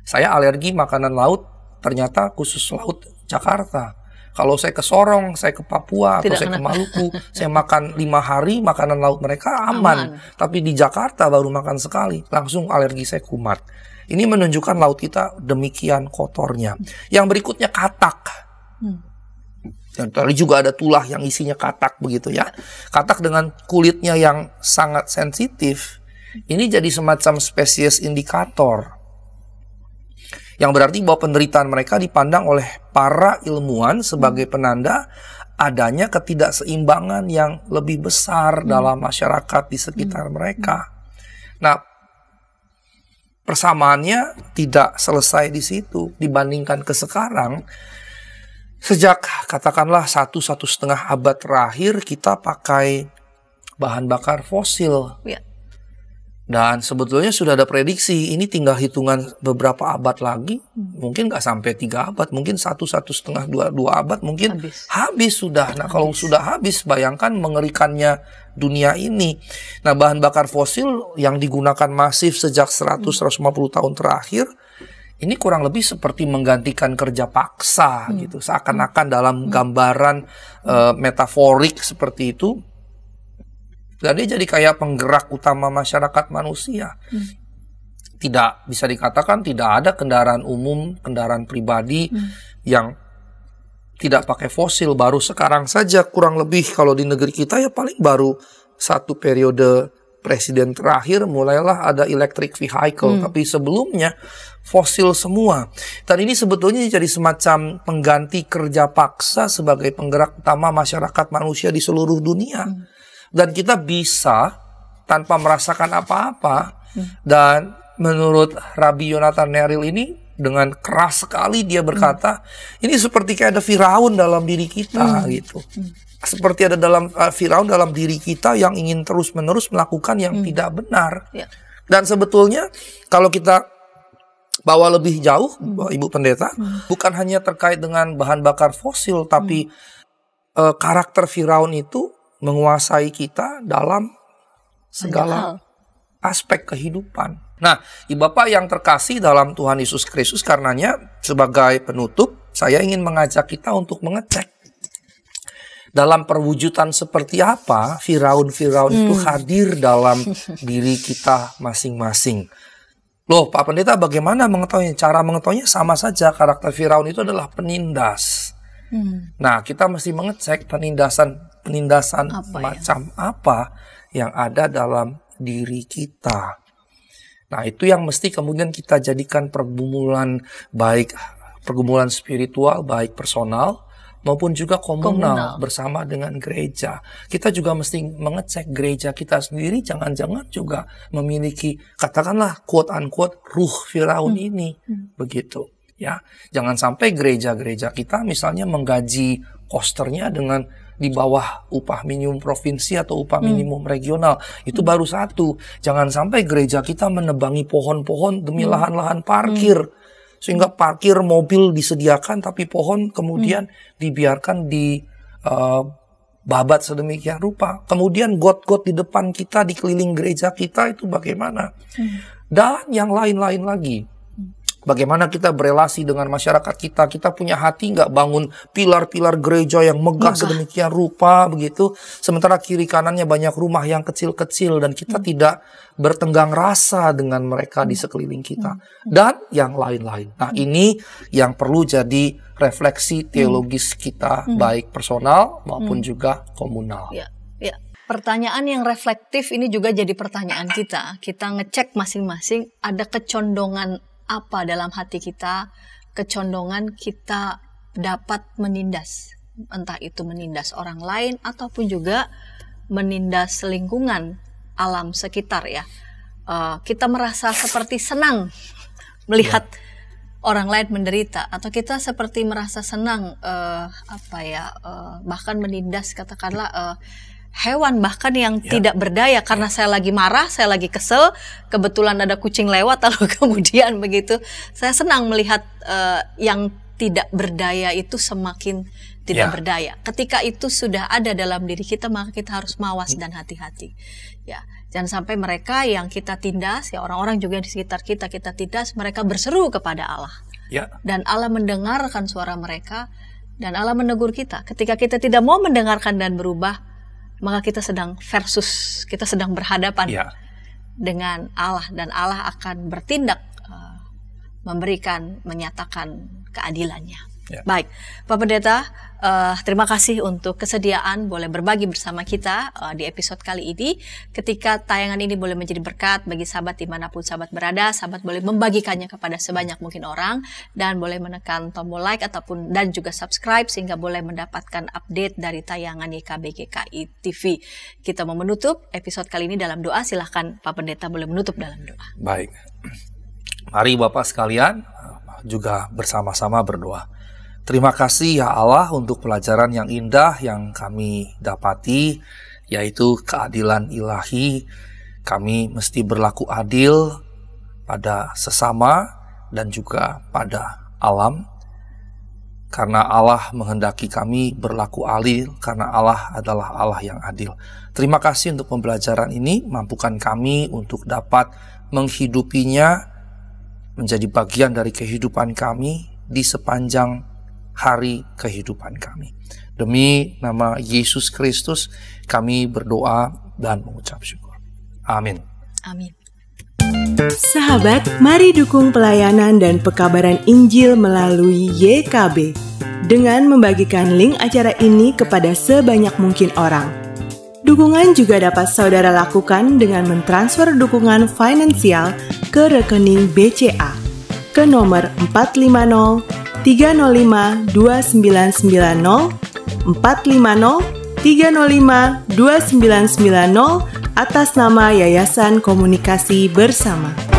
Saya alergi makanan laut, ternyata khusus laut Jakarta. Kalau saya ke Sorong, saya ke Papua, atau Tidak saya ke kenapa. Maluku, saya makan 5 hari, makanan laut mereka aman. Tapi di Jakarta baru makan sekali, langsung alergi saya kumat. Ini menunjukkan laut kita demikian kotornya. Yang berikutnya katak. Dan tadi juga ada tulah yang isinya katak begitu ya. Katak dengan kulitnya yang sangat sensitif. Ini jadi semacam spesies indikator. Yang berarti bahwa penderitaan mereka dipandang oleh para ilmuwan sebagai penanda adanya ketidakseimbangan yang lebih besar dalam masyarakat di sekitar mereka. Nah, persamaannya tidak selesai di situ. Dibandingkan ke sekarang, sejak katakanlah 1,5 abad terakhir kita pakai bahan bakar fosil. Ya. Dan sebetulnya sudah ada prediksi, ini tinggal hitungan beberapa abad lagi, mungkin nggak sampai 3 abad, mungkin 1,5, 2 abad, mungkin habis sudah. Nah, kalau sudah habis, bayangkan mengerikannya dunia ini. Nah, bahan bakar fosil yang digunakan masif sejak 100-150 tahun terakhir, ini kurang lebih seperti menggantikan kerja paksa gitu, seakan-akan dalam gambaran metaforik seperti itu. Dan dia jadi kayak penggerak utama masyarakat manusia. Tidak bisa dikatakan tidak ada kendaraan umum, kendaraan pribadi yang tidak pakai fosil. Baru sekarang saja kurang lebih kalau di negeri kita ya paling baru 1 periode presiden terakhir mulailah ada electric vehicle. Tapi sebelumnya fosil semua. Dan ini sebetulnya jadi semacam pengganti kerja paksa sebagai penggerak utama masyarakat manusia di seluruh dunia. Dan kita bisa tanpa merasakan apa-apa. Dan menurut Rabbi Yonatan Neril ini dengan keras sekali dia berkata, ini seperti kayak ada Firaun dalam diri kita gitu. Seperti ada Firaun dalam diri kita yang ingin terus-menerus melakukan yang tidak benar. Dan sebetulnya kalau kita bawa lebih jauh, Ibu Pendeta, bukan hanya terkait dengan bahan bakar fosil, tapi karakter Firaun itu menguasai kita dalam segala aspek kehidupan. Nah, Ibu Bapak yang terkasih dalam Tuhan Yesus Kristus, karenanya sebagai penutup, saya ingin mengajak kita untuk mengecek dalam perwujudan seperti apa Firaun-Firaun itu hadir dalam diri kita masing-masing. Loh, Pak Pendeta, bagaimana mengetahuinya? Cara mengetahuinya sama saja, karakter Firaun itu adalah penindas. Nah, kita mesti mengecek penindasan macam apa yang ada dalam diri kita. Nah, itu yang mesti kemudian kita jadikan pergumulan, baik pergumulan spiritual, baik personal, maupun juga komunal bersama dengan gereja. Kita juga mesti mengecek gereja kita sendiri, jangan-jangan juga memiliki, katakanlah quote-unquote, ruh Firaun ini. Begitu. Ya, jangan sampai gereja-gereja kita misalnya menggaji kosternya dengan di bawah upah minimum provinsi atau upah minimum regional. Itu baru satu. Jangan sampai gereja kita menebangi pohon-pohon demi lahan-lahan parkir. Sehingga parkir mobil disediakan tapi pohon kemudian dibiarkan di babat sedemikian rupa. Kemudian got-got di depan kita, di keliling gereja kita, itu bagaimana? Dan yang lain-lain lagi. Bagaimana kita berelasi dengan masyarakat kita. Kita punya hati nggak bangun pilar-pilar gereja yang megah sedemikian rupa begitu. Sementara kiri kanannya banyak rumah yang kecil-kecil dan kita tidak bertenggang rasa dengan mereka di sekeliling kita. Dan yang lain-lain. Nah, ini yang perlu jadi refleksi teologis kita, baik personal maupun juga komunal. Ya. Pertanyaan yang reflektif ini juga jadi pertanyaan kita. Kita ngecek masing-masing ada kecondongan apa dalam hati kita, kecondongan kita dapat menindas, entah itu menindas orang lain ataupun juga menindas lingkungan alam sekitar ya. Kita merasa seperti senang melihat orang lain menderita, atau kita seperti merasa senang bahkan menindas katakanlah hewan bahkan yang tidak berdaya, karena saya lagi marah, saya lagi kesel, kebetulan ada kucing lewat, lalu kemudian begitu saya senang melihat yang tidak berdaya itu semakin tidak berdaya. Ketika itu sudah ada dalam diri kita, maka kita harus mawas dan hati-hati. Ya, jangan sampai mereka yang kita tindas, ya orang-orang juga di sekitar kita tindas, mereka berseru kepada Allah. Dan Allah mendengarkan suara mereka Dan Allah menegur kita, ketika kita tidak mau mendengarkan dan berubah, maka kita sedang berhadapan dengan Allah, dan Allah akan bertindak, menyatakan keadilannya. Baik, Pak Pendeta, terima kasih untuk kesediaan boleh berbagi bersama kita di episode kali ini. Ketika tayangan ini boleh menjadi berkat bagi sahabat dimanapun sahabat berada, sahabat boleh membagikannya kepada sebanyak mungkin orang, dan boleh menekan tombol like dan juga subscribe sehingga boleh mendapatkan update dari tayangan YKB GKI TV. Kita mau menutup episode kali ini dalam doa. Silahkan Pak Pendeta boleh menutup dalam doa. Baik, mari Bapak sekalian juga bersama-sama berdoa. Terima kasih ya Allah untuk pelajaran yang indah yang kami dapati, yaitu keadilan ilahi. Kami mesti berlaku adil pada sesama dan juga pada alam, karena Allah menghendaki kami berlaku adil, karena Allah adalah Allah yang adil. Terima kasih untuk pembelajaran ini, mampukan kami untuk dapat menghidupinya menjadi bagian dari kehidupan kami di sepanjang hari kehidupan kami. Demi nama Yesus Kristus kami berdoa dan mengucap syukur. Amin. Amin. Sahabat, mari dukung pelayanan dan pekabaran Injil melalui YKB dengan membagikan link acara ini kepada sebanyak mungkin orang. Dukungan juga dapat saudara lakukan dengan mentransfer dukungan finansial ke rekening BCA ke nomor 450-305-2990, 450-305-2990 atas nama Yayasan Komunikasi Bersama.